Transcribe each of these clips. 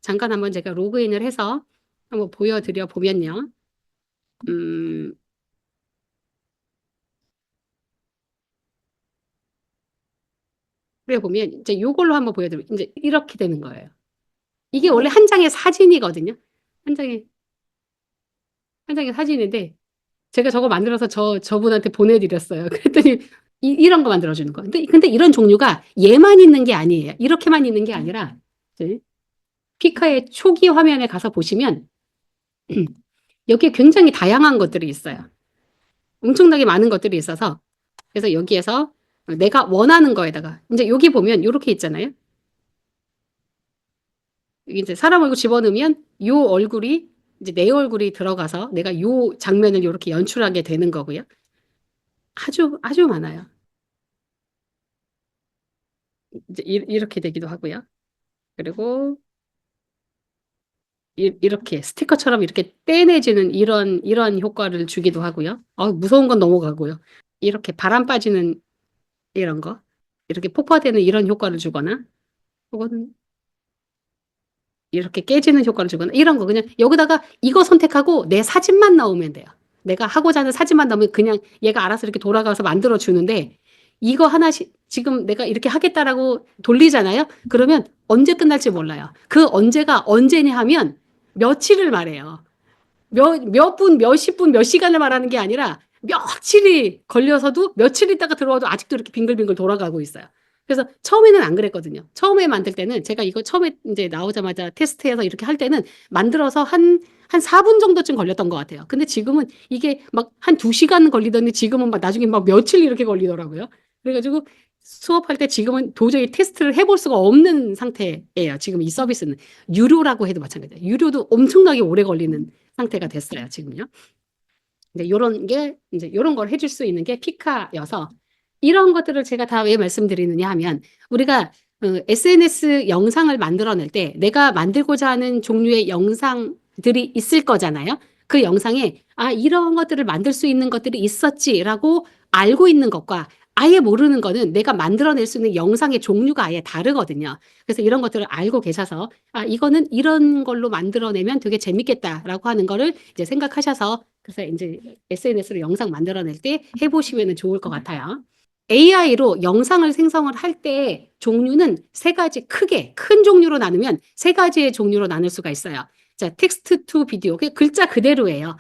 잠깐 한번 제가 로그인을 해서 한번 보여드려 보면요. 그래 보면 이제 요걸로 한번 보여드리면 이제 이렇게 되는 거예요. 이게 원래 한 장의 사진이거든요. 한 장의 사진인데 제가 저거 만들어서 저분한테 보내드렸어요. 그랬더니 이런 거 만들어주는 거. 근데 이런 종류가 얘만 있는 게 아니에요. 이렇게만 있는 게 아니라 이제 피카의 초기 화면에 가서 보시면 여기에 굉장히 다양한 것들이 있어요. 엄청나게 많은 것들이 있어서 그래서 여기에서 내가 원하는 거에다가 이제 여기 보면 이렇게 있잖아요. 여기 이제 사람 얼굴 집어넣으면 요 얼굴이 이제 내 얼굴이 들어가서 내가 요 장면을 이렇게 연출하게 되는 거고요. 아주 많아요. 이제 이렇게 되기도 하고요. 그리고 이렇게 스티커처럼 이렇게 떼내지는 이런 효과를 주기도 하고요. 무서운 건 넘어가고요. 이렇게 바람 빠지는 이런 거, 이렇게 폭파되는 이런 효과를 주거나, 혹은 이렇게 깨지는 효과를 주거나 이런 거 그냥 여기다가 이거 선택하고 내 사진만 나오면 돼요. 내가 하고자 하는 사진만 나오면 그냥 얘가 알아서 이렇게 돌아가서 만들어 주는데 이거 하나씩 지금 내가 이렇게 하겠다라고 돌리잖아요. 그러면 언제 끝날지 몰라요. 그 언제가 언제냐 하면 며칠을 말해요. 몇 분, 몇십 분, 몇 시간을 말하는 게 아니라 며칠이 걸려서도 며칠 있다가 들어와도 아직도 이렇게 빙글빙글 돌아가고 있어요. 그래서 처음에는 안 그랬거든요. 처음에 만들 때는 제가 이거 처음에 이제 나오자마자 테스트해서 이렇게 할 때는 만들어서 한 4분 정도쯤 걸렸던 것 같아요. 근데 지금은 이게 막 한 2시간 걸리더니 지금은 막 나중에 막 며칠 이렇게 걸리더라고요. 그래가지고 수업할 때 지금은 도저히 테스트를 해볼 수가 없는 상태예요. 지금 이 서비스는 유료라고 해도 마찬가지예요. 유료도 엄청나게 오래 걸리는 상태가 됐어요, 지금요. 근데 요런 게 이제 요런 걸 해줄 수 있는 게 피카여서 이런 것들을 제가 다 왜 말씀드리느냐 하면 우리가 SNS 영상을 만들어낼 때 내가 만들고자 하는 종류의 영상들이 있을 거잖아요. 그 영상에 이런 것들을 만들 수 있는 것들이 있었지라고 알고 있는 것과 아예 모르는 거는 내가 만들어낼 수 있는 영상의 종류가 아예 다르거든요. 그래서 이런 것들을 알고 계셔서 이거는 이런 걸로 만들어내면 되게 재밌겠다라고 하는 거를 이제 생각하셔서 그래서 이제 SNS로 영상 만들어낼 때 해보시면 좋을 것 같아요. AI로 영상을 생성을 할 때 종류는 세 가지 크게 큰 종류로 나누면 세 가지의 종류로 나눌 수가 있어요. 자, 텍스트 투 비디오. 글자 그대로예요.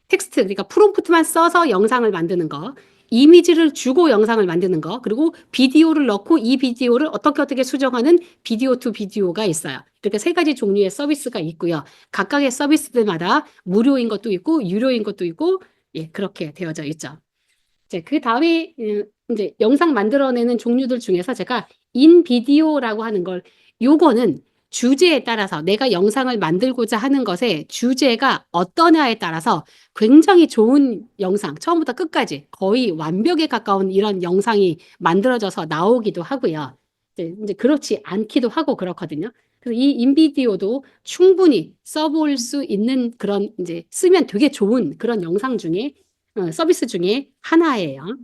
텍스트, 그러니까 프롬프트만 써서 영상을 만드는 거, 이미지를 주고 영상을 만드는 거, 그리고 비디오를 넣고 이 비디오를 어떻게 수정하는 비디오 투 비디오가 있어요. 이렇게 세 가지 종류의 서비스가 있고요. 각각의 서비스들마다 무료인 것도 있고, 유료인 것도 있고, 예, 그렇게 되어져 있죠. 이제 그 다음에 이제 영상 만들어내는 종류들 중에서 제가 인비디오라고 하는 걸 요거는 주제에 따라서 내가 영상을 만들고자 하는 것의 주제가 어떠냐에 따라서 굉장히 좋은 영상 처음부터 끝까지 거의 완벽에 가까운 이런 영상이 만들어져서 나오기도 하고요. 이제 그렇지 않기도 하고 그렇거든요. 그래서 이 인비디오도 충분히 써볼 수 있는 그런 이제 쓰면 되게 좋은 그런 영상 중에 서비스 중에 하나예요.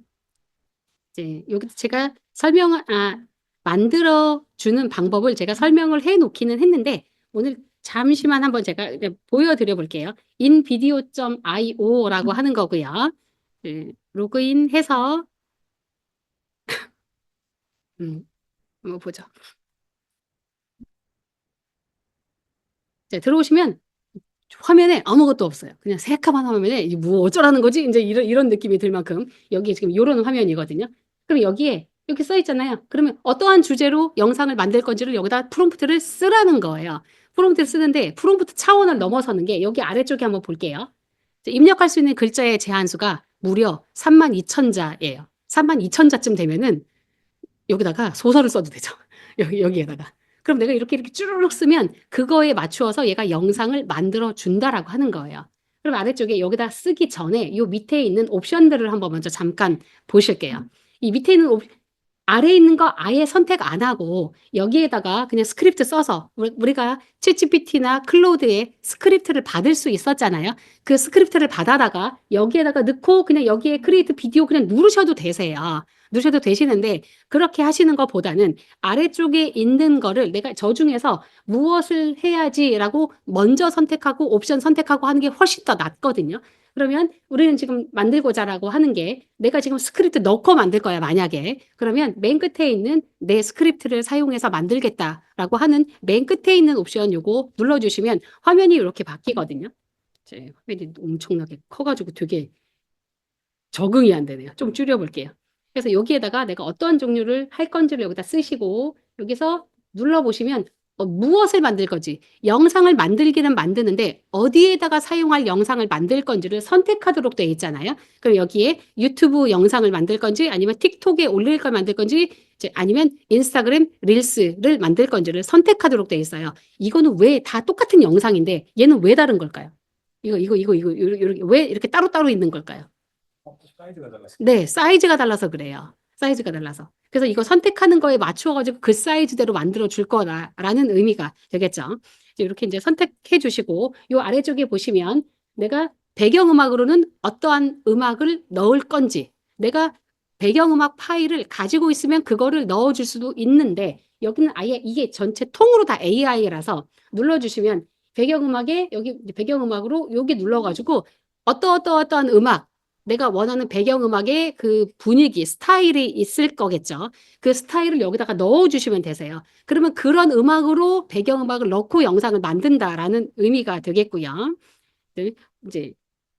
이제 여기 제가 만들어 주는 방법을 제가 설명을 해 놓기는 했는데 오늘 잠시만 한번 제가 보여드려 볼게요. invideo.io라고 하는 거고요. 로그인해서 한번 보죠. 들어오시면 화면에 아무것도 없어요. 그냥 새까만 화면에 이게 뭐 어쩌라는 거지? 이제 이런 느낌이 들 만큼 여기 지금 이런 화면이거든요. 그럼 여기에 이렇게 써 있잖아요. 그러면 어떠한 주제로 영상을 만들 건지를 여기다 프롬프트를 쓰라는 거예요. 프롬프트를 쓰는데 프롬프트 차원을 넘어서는 게 여기 아래쪽에 한번 볼게요. 입력할 수 있는 글자의 제한수가 무려 32,000자예요. 32,000자쯤 되면은 여기다가 소설을 써도 되죠. 여기에다가. 그럼 내가 이렇게 쭈르륵 쓰면 그거에 맞추어서 얘가 영상을 만들어 준다라고 하는 거예요. 그럼 아래쪽에 여기다 쓰기 전에 이 밑에 있는 옵션들을 한번 먼저 잠깐 보실게요. 이 밑에 있는 아래에 있는 거 아예 선택 안 하고 여기에다가 그냥 스크립트 써서 우리가 챗GPT나 클로드에 스크립트를 받을 수 있었잖아요. 그 스크립트를 받아다가 여기에다가 넣고 그냥 여기에 크리에이트 비디오 그냥 누르셔도 되세요. 누르셔도 되시는데 그렇게 하시는 것보다는 아래쪽에 있는 거를 내가 저 중에서 무엇을 해야지라고 먼저 선택하고 옵션 선택하고 하는 게 훨씬 더 낫거든요. 그러면 우리는 지금 만들고자라고 하는 게 내가 지금 스크립트 넣고 만들 거야, 만약에. 그러면 맨 끝에 있는 내 스크립트를 사용해서 만들겠다라고 하는 맨 끝에 있는 옵션 요거 눌러주시면 화면이 이렇게 바뀌거든요. 제 화면이 엄청나게 커가지고 되게 적응이 안 되네요. 좀 줄여볼게요. 그래서 여기에다가 내가 어떤 종류를 할 건지를 여기다 쓰시고 여기서 눌러보시면 무엇을 만들 건지 영상을 만들기는 만드는데 어디에다가 사용할 영상을 만들 건지를 선택하도록 되어 있잖아요. 그럼 여기에 유튜브 영상을 만들 건지 아니면 틱톡에 올릴 걸 만들 건지 아니면 인스타그램 릴스를 만들 건지를 선택하도록 되어 있어요. 이거는 왜 다 똑같은 영상인데 얘는 왜 다른 걸까요? 이거 이렇게 왜 이렇게 따로따로 있는 걸까요? 사이즈가 달랐어요. 네, 사이즈가 달라서 그래요. 사이즈가 달라서. 그래서 이거 선택하는 거에 맞추어가지고 그 사이즈대로 만들어 줄 거라는 의미가 되겠죠. 이렇게 이제 선택해 주시고, 요 아래쪽에 보시면 내가 배경음악으로는 어떠한 음악을 넣을 건지, 내가 배경음악 파일을 가지고 있으면 그거를 넣어줄 수도 있는데, 여기는 아예 이게 전체 통으로 다 AI라서 눌러주시면 배경음악에 여기 배경음악으로 여기 눌러가지고 어떠한 음악, 내가 원하는 배경음악의 그 분위기, 스타일이 있을 거겠죠. 그 스타일을 여기다가 넣어주시면 되세요. 그러면 그런 음악으로 배경음악을 넣고 영상을 만든다라는 의미가 되겠고요. 네, 이제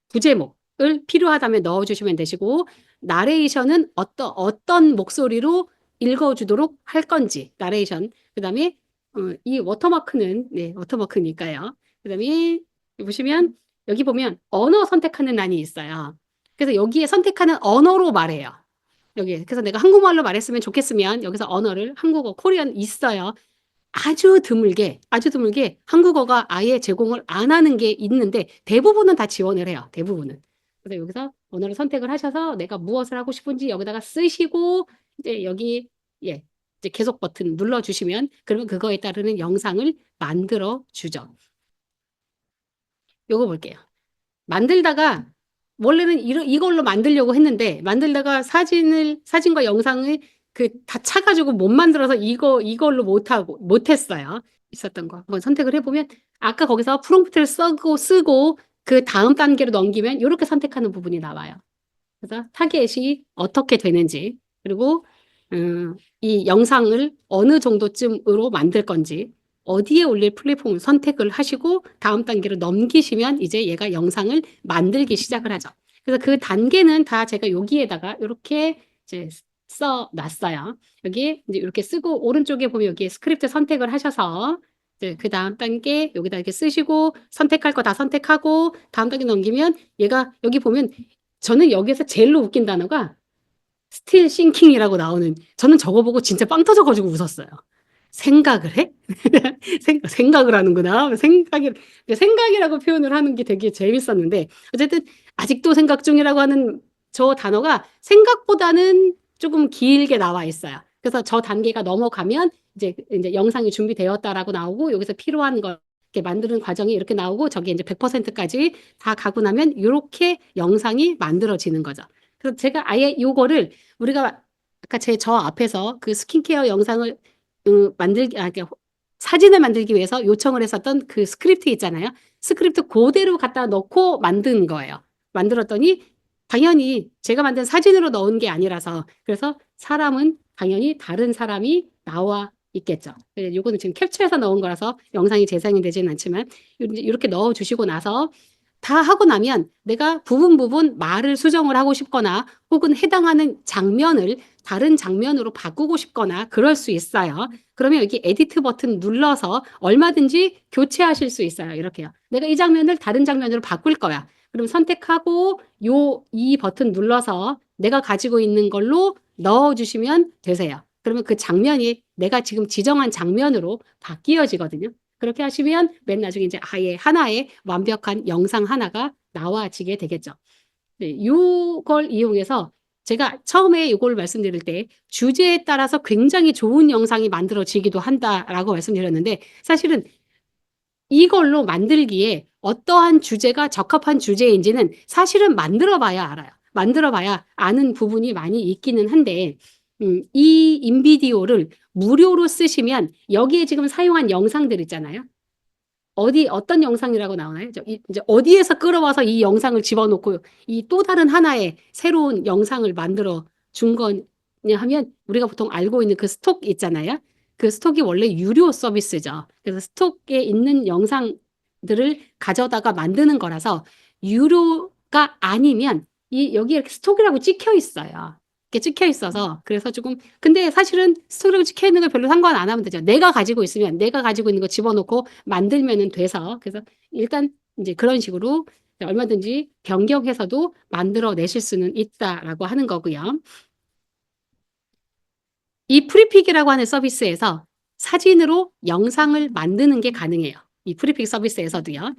부제목을 필요하다면 넣어주시면 되시고, 나레이션은 어떤 목소리로 읽어주도록 할 건지, 나레이션. 그 다음에 이 워터마크는, 네, 워터마크니까요. 그 다음에 보시면, 여기 보면 언어 선택하는欄이 있어요. 그래서 여기에 선택하는 언어로 말해요. 여기. 그래서 내가 한국말로 말했으면 좋겠으면 여기서 언어를 한국어, 코리안 있어요. 아주 드물게 한국어가 아예 제공을 안 하는 게 있는데 대부분은 다 지원을 해요. 대부분은. 그래서 여기서 언어를 선택을 하셔서 내가 무엇을 하고 싶은지 여기다가 쓰시고 이제 여기 예. 이제 계속 버튼 눌러 주시면 그러면 그거에 따르는 영상을 만들어 주죠. 요거 볼게요. 만들다가 원래는 이걸로 만들려고 했는데 만들다가 사진과 영상을 그 다 차가지고 못 만들어서 이걸로 못했어요. 있었던 거 한번 선택을 해보면 아까 거기서 프롬프트를 쓰고 그 다음 단계로 넘기면 이렇게 선택하는 부분이 나와요. 그래서 타겟이 어떻게 되는지 그리고 이 영상을 어느 정도쯤으로 만들 건지 어디에 올릴 플랫폼을 선택을 하시고 다음 단계로 넘기시면 이제 얘가 영상을 만들기 시작을 하죠. 그래서 그 단계는 다 제가 여기에다가 이렇게 이제 써 놨어요. 여기 이제 이렇게 쓰고 오른쪽에 보면 여기에 스크립트 선택을 하셔서 이제 그 다음 단계 여기다 이렇게 쓰시고 선택할 거 다 선택하고 다음 단계 넘기면 얘가 여기 보면 저는 여기에서 제일로 웃긴 단어가 스틸 싱킹이라고 나오는 저는 저거 보고 진짜 빵 터져가지고 웃었어요. 생각을 해? 생각을 하는구나. 생각이라고 표현을 하는 게 되게 재밌었는데 어쨌든 아직도 생각 중이라고 하는 저 단어가 생각보다는 조금 길게 나와 있어요. 그래서 저 단계가 넘어가면 이제 영상이 준비되었다라고 나오고 여기서 필요한 걸 이렇게 만드는 과정이 이렇게 나오고 저기 이제 100%까지 다 가고 나면 이렇게 영상이 만들어지는 거죠. 그래서 제가 아예 요거를 우리가 아까 저 앞에서 그 스킨케어 영상을 사진을 만들기 위해서 요청을 했었던 그 스크립트 있잖아요. 스크립트 그대로 갖다 넣고 만든 거예요. 만들었더니 당연히 제가 만든 사진으로 넣은 게 아니라서 그래서 사람은 당연히 다른 사람이 나와 있겠죠. 요거는 지금 캡처해서 넣은 거라서 영상이 재생이 되지는 않지만 이렇게 넣어 주시고 나서 다 하고 나면 내가 부분 말을 수정을 하고 싶거나 혹은 해당하는 장면을 다른 장면으로 바꾸고 싶거나 그럴 수 있어요. 그러면 여기 에디트 버튼 눌러서 얼마든지 교체하실 수 있어요. 이렇게요. 내가 이 장면을 다른 장면으로 바꿀 거야. 그럼 선택하고 이 버튼 눌러서 내가 가지고 있는 걸로 넣어주시면 되세요. 그러면 그 장면이 내가 지금 지정한 장면으로 바뀌어지거든요. 그렇게 하시면 맨 나중에 이제 아예 하나의 완벽한 영상 하나가 나와지게 되겠죠. 네, 이걸 이용해서 제가 처음에 이걸 말씀드릴 때 주제에 따라서 굉장히 좋은 영상이 만들어지기도 한다라고 말씀드렸는데 사실은 이걸로 만들기에 어떠한 주제가 적합한 주제인지는 사실은 만들어 봐야 알아요. 만들어 봐야 아는 부분이 많이 있기는 한데, 이 인비디오를 무료로 쓰시면 여기에 지금 사용한 영상들 있잖아요. 어떤 영상이라고 나오나요? 이제 어디에서 끌어와서 이 영상을 집어넣고 이 또 다른 하나의 새로운 영상을 만들어 준 거냐 하면 우리가 보통 알고 있는 그 스톡 있잖아요. 그 스톡이 원래 유료 서비스죠. 그래서 스톡에 있는 영상들을 가져다가 만드는 거라서 유료가 아니면 여기에 이렇게 스톡이라고 찍혀 있어요. 이렇게 찍혀 있어서 그래서 조금 근데 사실은 스토리가 찍혀 있는 거 별로 상관 안 하면 되죠. 내가 가지고 있으면 내가 가지고 있는 거 집어넣고 만들면은 돼서 그래서 일단 이제 그런 식으로 얼마든지 변경해서도 만들어내실 수는 있다라고 하는 거고요. 이 프리픽이라고 하는 서비스에서 사진으로 영상을 만드는 게 가능해요. 이 프리픽 서비스에서도요.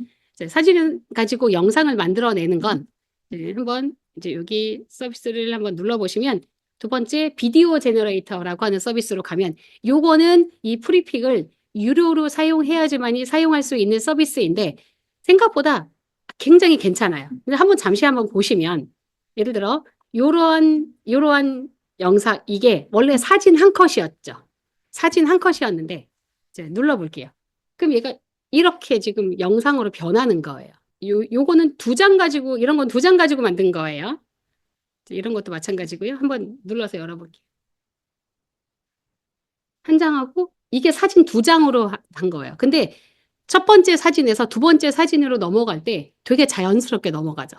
사진을 가지고 영상을 만들어내는 건 한번 이제 여기 서비스를 한번 눌러보시면 두 번째 비디오 제너레이터라고 하는 서비스로 가면 요거는 이 프리픽을 유료로 사용해야지만이 사용할 수 있는 서비스인데 생각보다 굉장히 괜찮아요. 근데 잠시 한번 보시면 예를 들어 요러한 영상 이게 원래 사진 한 컷이었죠. 사진 한 컷이었는데 이제 눌러볼게요. 그럼 얘가 이렇게 지금 영상으로 변하는 거예요. 요거는 두 장 가지고 이런 건 두 장 가지고 만든 거예요. 이런 것도 마찬가지고요. 한번 눌러서 열어볼게요. 한 장하고 이게 사진 두 장으로 한 거예요. 근데 첫 번째 사진에서 두 번째 사진으로 넘어갈 때 되게 자연스럽게 넘어가죠.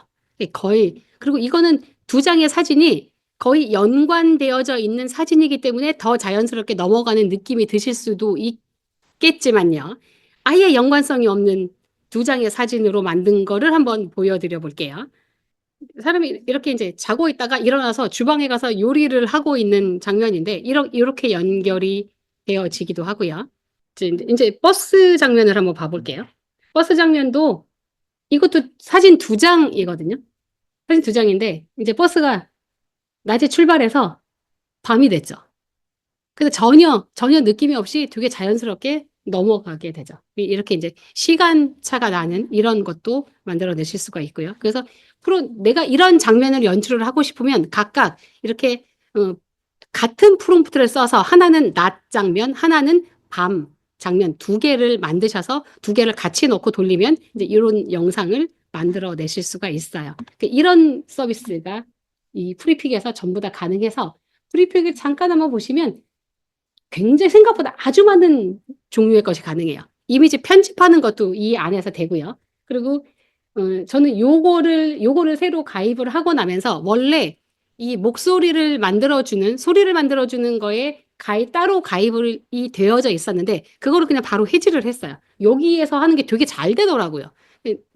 거의 그리고 이거는 두 장의 사진이 거의 연관되어져 있는 사진이기 때문에 더 자연스럽게 넘어가는 느낌이 드실 수도 있겠지만요. 아예 연관성이 없는 두 장의 사진으로 만든 거를 한번 보여드려 볼게요. 사람이 이렇게 이제 자고 있다가 일어나서 주방에 가서 요리를 하고 있는 장면인데 이렇게 연결이 되어지기도 하고요. 이제 버스 장면을 한번 봐볼게요. 버스 장면도 이것도 사진 두 장이거든요. 사진 두 장인데 이제 버스가 낮에 출발해서 밤이 됐죠. 근데 전혀 느낌이 없이 되게 자연스럽게 넘어가게 되죠. 이렇게 이제 시간차가 나는 이런 것도 만들어내실 수가 있고요. 그래서 내가 이런 장면을 연출을 하고 싶으면 각각 이렇게 같은 프롬프트를 써서 하나는 낮 장면, 하나는 밤 장면 두 개를 만드셔서 두 개를 같이 넣고 돌리면 이제 이런 영상을 만들어내실 수가 있어요. 이런 서비스가 이 프리픽에서 전부 다 가능해서 프리픽을 잠깐 한번 보시면 굉장히 생각보다 아주 많은 종류의 것이 가능해요. 이미지 편집하는 것도 이 안에서 되고요. 그리고 저는 요거를 새로 가입을 하고 나면서 원래 이 목소리를 만들어주는 소리를 만들어주는 거에 따로 가입이 되어져 있었는데 그거를 그냥 바로 해지를 했어요. 여기에서 하는 게 되게 잘 되더라고요.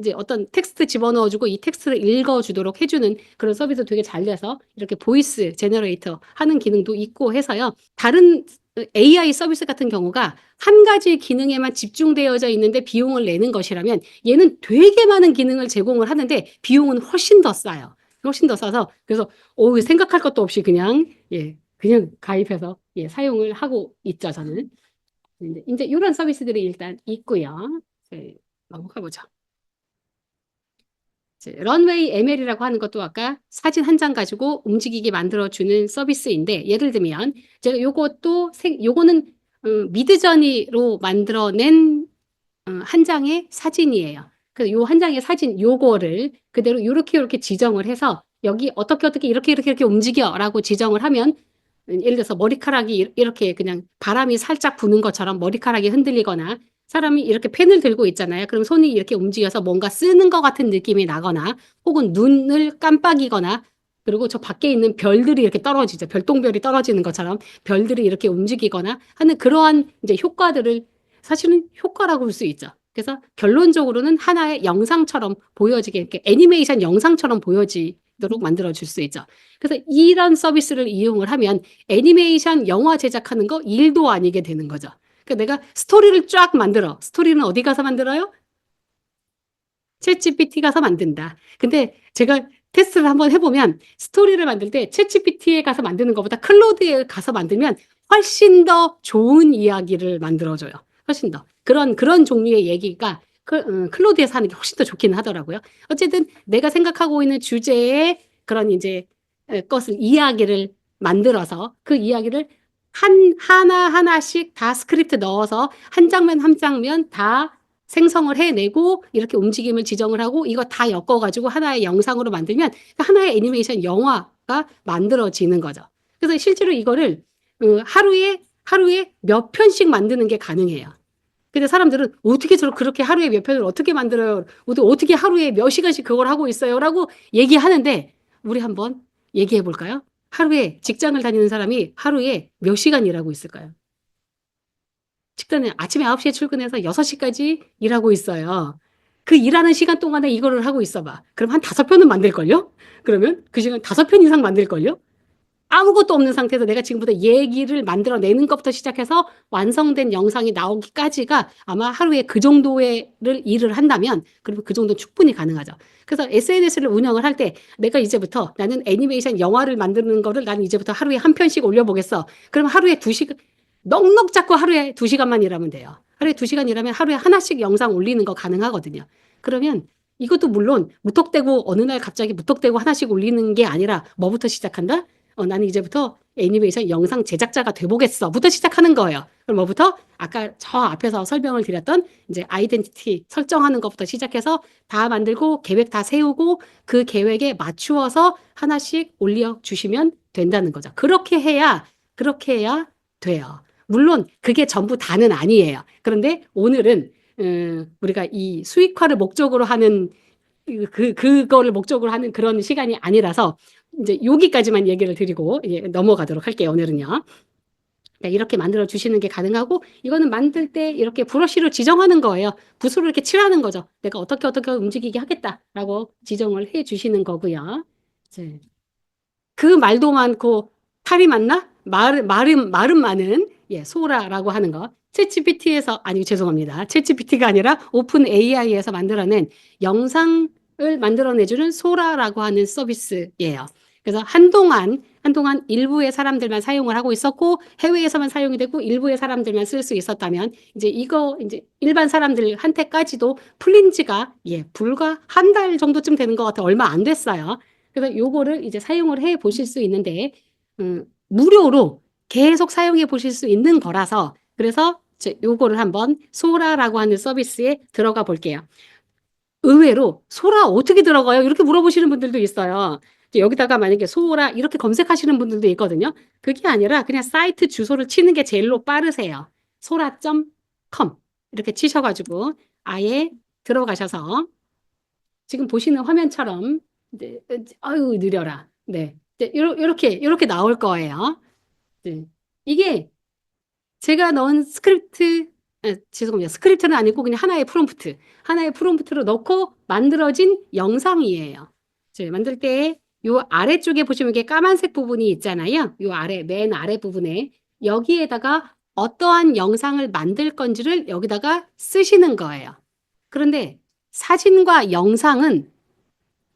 이제 어떤 텍스트 집어넣어주고 이 텍스트를 읽어주도록 해주는 그런 서비스 되게 잘 돼서 이렇게 보이스 제너레이터 하는 기능도 있고 해서요. 다른 AI 서비스 같은 경우가 한 가지 기능에만 집중되어져 있는데 비용을 내는 것이라면 얘는 되게 많은 기능을 제공을 하는데 비용은 훨씬 더 싸요. 훨씬 더 싸서 그래서 생각할 것도 없이 그냥 가입해서 사용을 하고 있죠, 저는. 이제 이런 서비스들이 일단 있고요. 넘어가 보죠. 런웨이 ML이라고 하는 것도 아까 사진 한 장 가지고 움직이게 만들어주는 서비스인데 예를 들면 제가 요거는 미드저니로 만들어낸 한 장의 사진이에요. 그래서 요 한 장의 사진 요거를 그대로 요렇게 지정을 해서 여기 어떻게 이렇게 움직여라고 지정을 하면 예를 들어서 머리카락이 이렇게 그냥 바람이 살짝 부는 것처럼 머리카락이 흔들리거나 사람이 이렇게 펜을 들고 있잖아요. 그럼 손이 이렇게 움직여서 뭔가 쓰는 것 같은 느낌이 나거나 혹은 눈을 깜빡이거나 그리고 저 밖에 있는 별들이 이렇게 떨어지죠. 별똥별이 떨어지는 것처럼 별들이 이렇게 움직이거나 하는 그러한 이제 효과들을 사실은 효과라고 볼 수 있죠. 그래서 결론적으로는 하나의 영상처럼 보여지게 이렇게 애니메이션 영상처럼 보여지도록 만들어 줄 수 있죠. 그래서 이런 서비스를 이용을 하면 애니메이션 영화 제작하는 거 일도 아니게 되는 거죠. 그러니까 내가 스토리를 쫙 만들어. 스토리는 어디 가서 만들어요? 챗GPT 가서 만든다. 근데 제가 테스트를 한번 해보면 스토리를 만들 때 챗GPT에 가서 만드는 것보다 클로드에 가서 만들면 훨씬 더 좋은 이야기를 만들어줘요. 훨씬 더. 그런 종류의 얘기가 클로드에서 하는 게 훨씬 더 좋긴 하더라고요. 어쨌든 내가 생각하고 있는 주제의 그런 이제 것을 이야기를 만들어서 그 이야기를 하나하나씩 다 스크립트 넣어서 한 장면 한 장면 다 생성을 해내고 이렇게 움직임을 지정을 하고 이거 다 엮어가지고 하나의 영상으로 만들면 하나의 애니메이션 영화가 만들어지는 거죠. 그래서 실제로 이거를 하루에 몇 편씩 만드는 게 가능해요. 근데 사람들은 어떻게 그렇게 하루에 몇 편을 어떻게 만들어요? 어떻게 하루에 몇 시간씩 그걸 하고 있어요? 라고 얘기하는데 우리 한번 얘기해 볼까요? 하루에 직장을 다니는 사람이 하루에 몇 시간 일하고 있을까요? 직장에 아침에 9시에 출근해서 6시까지 일하고 있어요. 그 일하는 시간 동안에 이거를 하고 있어 봐. 그럼 한 5편은 만들걸요? 그러면 그 시간 5편 이상 만들걸요? 아무것도 없는 상태에서 내가 지금부터 얘기를 만들어내는 것부터 시작해서 완성된 영상이 나오기까지가 아마 하루에 그 정도의 일을 한다면 그러면 그 정도 충분히 가능하죠. 그래서 SNS를 운영을 할 때 내가 이제부터 나는 애니메이션 영화를 만드는 거를 나는 이제부터 하루에 한 편씩 올려보겠어. 그럼 하루에 2시간, 넉넉 잡고 하루에 2시간만 일하면 돼요. 하루에 2시간 일하면 하루에 하나씩 영상 올리는 거 가능하거든요. 그러면 이것도 물론 무턱대고 어느 날 갑자기 무턱대고 하나씩 올리는 게 아니라 뭐부터 시작한다? 나는 이제부터 애니메이션 영상 제작자가 돼보겠어.부터 시작하는 거예요. 그럼 뭐부터? 아까 저 앞에서 설명을 드렸던 이제 아이덴티티 설정하는 것부터 시작해서 다 만들고 계획 다 세우고 그 계획에 맞추어서 하나씩 올려주시면 된다는 거죠. 그렇게 해야 돼요. 물론 그게 전부 다는 아니에요. 그런데 오늘은 우리가 이 수익화를 목적으로 하는 그거를 목적으로 하는 그런 시간이 아니라서 이제 여기까지만 얘기를 드리고 넘어가도록 할게요. 오늘은요. 이렇게 만들어 주시는 게 가능하고 이거는 만들 때 이렇게 브러쉬로 지정하는 거예요. 붓으로 이렇게 칠하는 거죠. 내가 어떻게 움직이게 하겠다라고 지정을 해 주시는 거고요. 이제 그 말도 많고 탈이 많나? 말은 많은 소라라고 하는 거. 챗GPT에서 아니 죄송합니다. 챗GPT가 아니라 오픈 AI에서 만들어낸 영상을 만들어내주는 소라라고 하는 서비스예요. 그래서 한동안 일부의 사람들만 사용을 하고 있었고 해외에서만 사용이 되고 일부의 사람들만 쓸 수 있었다면 이제 일반 사람들한테까지도 풀린 지가 불과 한 달 정도쯤 되는 것 같아요. 얼마 안 됐어요. 그래서 요거를 이제 사용을 해 보실 수 있는데, 무료로 계속 사용해 보실 수 있는 거라서, 그래서 요거를 한번 소라라고 하는 서비스에 들어가 볼게요. 의외로 소라 어떻게 들어가요? 이렇게 물어보시는 분들도 있어요. 이제 여기다가 만약에 소라 이렇게 검색하시는 분들도 있거든요. 그게 아니라 그냥 사이트 주소를 치는 게 제일로 빠르세요. 소라.com 이렇게 치셔가지고 아예 들어가셔서 지금 보시는 화면처럼 네, 아유 느려라. 네, 이렇게 나올 거예요. 네. 이게 제가 넣은 죄송합니다. 스크립트는 아니고 그냥 하나의 프롬프트로 넣고 만들어진 영상이에요. 만들 때 요 아래쪽에 보시면 이게 까만색 부분이 있잖아요. 요 맨 아래 부분에 여기에다가 어떠한 영상을 만들 건지를 여기다가 쓰시는 거예요. 그런데 사진과 영상은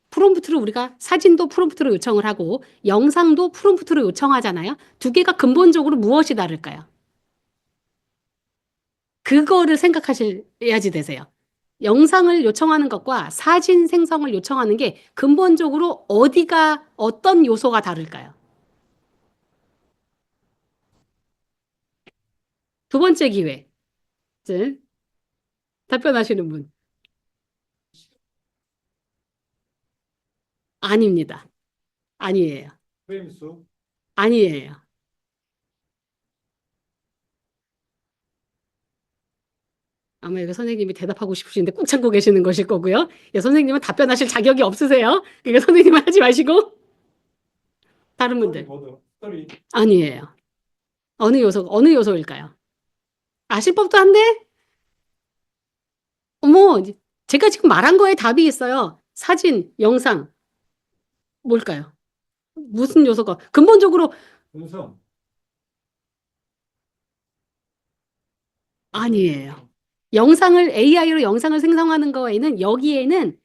프롬프트로 우리가 사진도 프롬프트로 요청을 하고 영상도 프롬프트로 요청하잖아요. 두 개가 근본적으로 무엇이 다를까요? 그거를 생각하셔야지 되세요. 영상을 요청하는 것과 사진 생성을 요청하는 게 근본적으로 어떤 요소가 다를까요? 두 번째 기회. 이제 답변하시는 분. 아닙니다. 아니에요. 프레임 수. 아니에요. 아마 이거 선생님이 대답하고 싶으신데 꾹 참고 계시는 것일 거고요. 선생님은 답변하실 자격이 없으세요. 그러니까 선생님은 하지 마시고 다른 분들. 스토리. 아니에요. 어느 요소일까요? 아실 법도 한데, 어머, 제가 지금 말한 거에 답이 있어요. 사진, 영상, 뭘까요? 무슨 요소가? 근본적으로 음성. 아니에요. AI로 영상을 생성하는 거에는 여기에는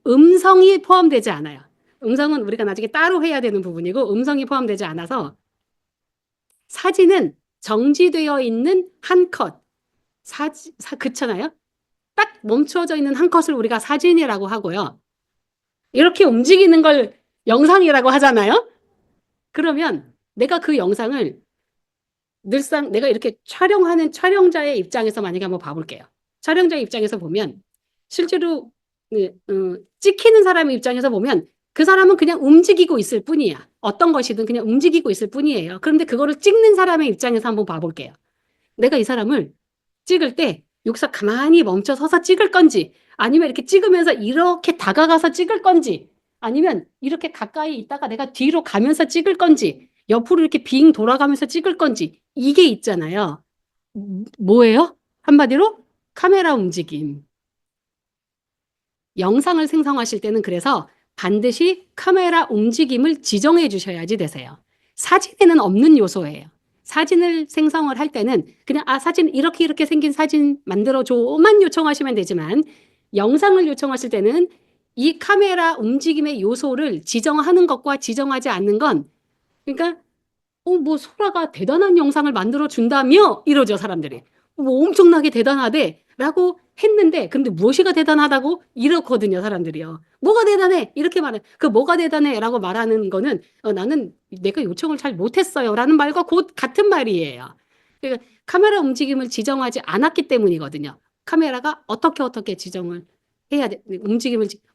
음성이 포함되지 않아요. 음성은 우리가 나중에 따로 해야 되는 부분이고 음성이 포함되지 않아서 사진은 정지되어 있는 한 컷, 그렇잖아요? 딱 멈춰져 있는 한 컷을 우리가 사진이라고 하고요. 이렇게 움직이는 걸 영상이라고 하잖아요? 그러면 내가 그 영상을 늘상 내가 이렇게 촬영하는 촬영자의 입장에서 만약에 한번 봐볼게요. 촬영자의 입장에서 보면 실제로 찍히는 사람의 입장에서 보면 그 사람은 그냥 움직이고 있을 뿐이야. 어떤 것이든 그냥 움직이고 있을 뿐이에요. 그런데 그거를 찍는 사람의 입장에서 한번 봐볼게요. 내가 이 사람을 찍을 때 여기서 가만히 멈춰 서서 찍을 건지 아니면 이렇게 찍으면서 이렇게 다가가서 찍을 건지 아니면 이렇게 가까이 있다가 내가 뒤로 가면서 찍을 건지 옆으로 이렇게 빙 돌아가면서 찍을 건지 이게 있잖아요. 뭐예요? 한마디로 카메라 움직임. 영상을 생성하실 때는 그래서 반드시 카메라 움직임을 지정해 주셔야지 되세요. 사진에는 없는 요소예요. 사진을 생성을 할 때는 그냥 사진 이렇게 생긴 사진 만들어줘만 요청하시면 되지만 영상을 요청하실 때는 이 카메라 움직임의 요소를 지정하는 것과 지정하지 않는 건 그러니까 뭐 소라가 대단한 영상을 만들어 준다며 이러죠 사람들이. 뭐 엄청나게 대단하대 라고 했는데 근데 무엇이가 대단하다고 이러거든요 사람들이요. 뭐가 대단해 이렇게 말해. 그 뭐가 대단해 라고 말하는 거는 나는 내가 요청을 잘 못했어요 라는 말과 곧 같은 말이에요. 그러니까 카메라 움직임을 지정하지 않았기 때문이거든요. 카메라가 어떻게 지정을 해야 돼.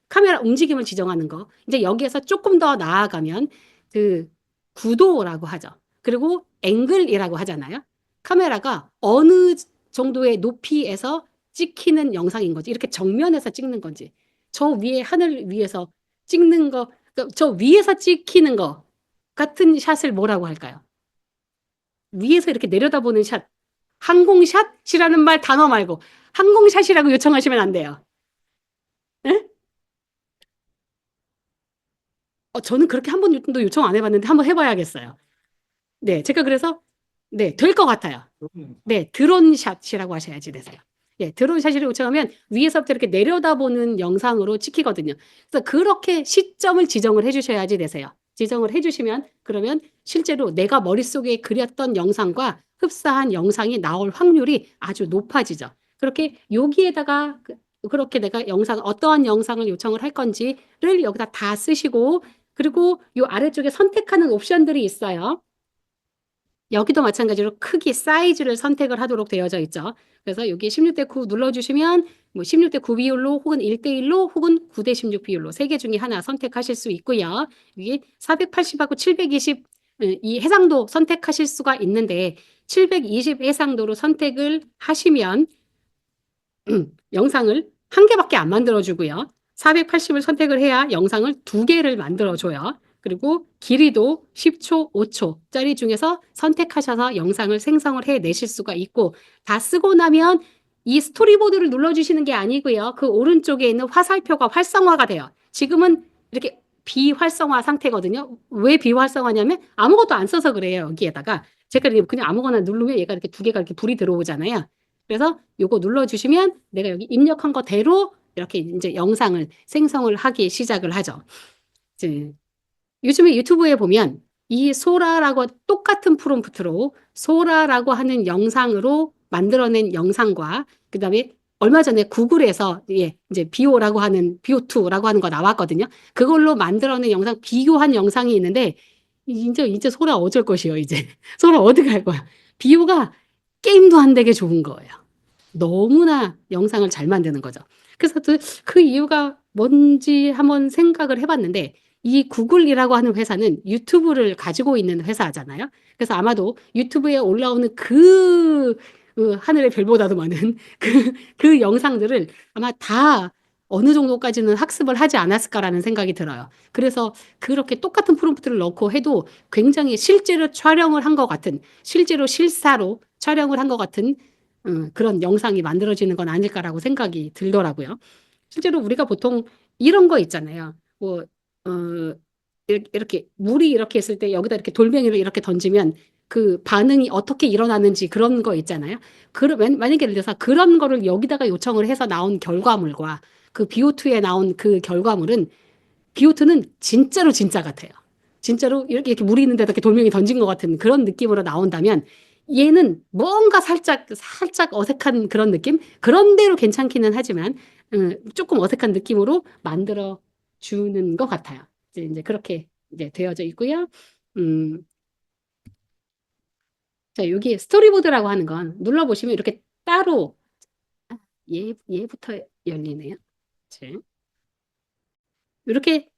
카메라 움직임을 지정하는 거. 이제 여기에서 조금 더 나아가면 그 구도라고 하죠. 그리고 앵글이라고 하잖아요. 카메라가 어느 정도의 높이에서 찍히는 영상인 거지. 이렇게 정면에서 찍는 건지. 저 위에 하늘 위에서 찍는 거, 그러니까 저 위에서 찍히는 거 같은 샷을 뭐라고 할까요? 위에서 이렇게 내려다보는 샷. 항공샷이라는 말 단어 말고 항공샷이라고 요청하시면 안 돼요. 네? 저는 그렇게 한 번도 요청 안 해봤는데 한번 해봐야겠어요. 네, 제가 그래서 네, 될 것 같아요. 네, 드론샷이라고 하셔야지 되세요. 예, 드론샷을 요청하면 위에서부터 이렇게 내려다보는 영상으로 찍히거든요. 그래서 그렇게 시점을 지정을 해주셔야지 되세요. 지정을 해주시면 그러면 실제로 내가 머릿속에 그렸던 영상과 흡사한 영상이 나올 확률이 아주 높아지죠. 그렇게 여기에다가 그렇게 내가 어떠한 영상을 요청을 할 건지를 여기다 다 쓰시고 그리고 이 아래쪽에 선택하는 옵션들이 있어요. 여기도 마찬가지로 크기, 사이즈를 선택을 하도록 되어져 있죠. 그래서 여기 16대 9 눌러주시면 뭐 16대 9 비율로 혹은 1대 1로 혹은 9대 16 비율로 세 개 중에 하나 선택하실 수 있고요. 여기 480하고 720 이 해상도 선택하실 수가 있는데 720 해상도로 선택을 하시면 영상을 한 개밖에 안 만들어주고요. 480을 선택을 해야 영상을 두 개를 만들어줘요. 그리고 길이도 10초, 5초짜리 중에서 선택하셔서 영상을 생성을 해내실 수가 있고 다 쓰고 나면 이 스토리보드를 눌러주시는 게 아니고요. 그 오른쪽에 있는 화살표가 활성화가 돼요. 지금은 이렇게 비활성화 상태거든요. 왜 비활성화냐면 아무것도 안 써서 그래요. 여기에다가 제가 그냥 아무거나 누르면 얘가 이렇게 두 개가 이렇게 불이 들어오잖아요. 그래서 요거 눌러주시면 내가 여기 입력한 거대로 이렇게 이제 영상을 생성을 하기 시작을 하죠. 요즘에 유튜브에 보면 이 소라라고 똑같은 프롬프트로 소라라고 하는 영상으로 만들어낸 영상과 그다음에 얼마 전에 구글에서 이제 비오라고 하는 비오2라고 하는 거 나왔거든요. 그걸로 만들어낸 영상 비교한 영상이 있는데 이제 소라 어쩔 것이요 이제 소라 어디 갈 거야. 비오가 게임도 안 되게 좋은 거예요. 너무나 영상을 잘 만드는 거죠. 그래서 그 이유가 뭔지 한번 생각을 해봤는데 이 구글이라고 하는 회사는 유튜브를 가지고 있는 회사잖아요. 그래서 아마도 유튜브에 올라오는 그 하늘의 별보다도 많은 그 영상들을 아마 다 어느 정도까지는 학습을 하지 않았을까라는 생각이 들어요. 그래서 그렇게 똑같은 프롬프트를 넣고 해도 굉장히 실제로 촬영을 한 것 같은, 실제로 실사로 촬영을 한 것 같은 그런 영상이 만들어지는 건 아닐까라고 생각이 들더라고요. 실제로 우리가 보통 이런 거 있잖아요. 뭐 이렇게 물이 이렇게 있을 때 여기다 이렇게 돌멩이를 이렇게 던지면 그 반응이 어떻게 일어나는지 그런 거 있잖아요. 그러면 만약에 예를 들어서 그런 거를 여기다가 요청을 해서 나온 결과물과 그 BO2에 나온 그 결과물은 비오트는 진짜로 진짜 같아요. 진짜로 이렇게 물이 있는 데다 이렇게 돌멩이 던진 것 같은 그런 느낌으로 나온다면 얘는 뭔가 살짝 어색한 그런 느낌? 그런 대로 괜찮기는 하지만 조금 어색한 느낌으로 만들어 주는 것 같아요. 이제 그렇게 이제 되어져 있고요. 음, 자, 여기 스토리보드라고 하는 건 눌러보시면 이렇게 따로 얘부터 열리네요. 그치? 이렇게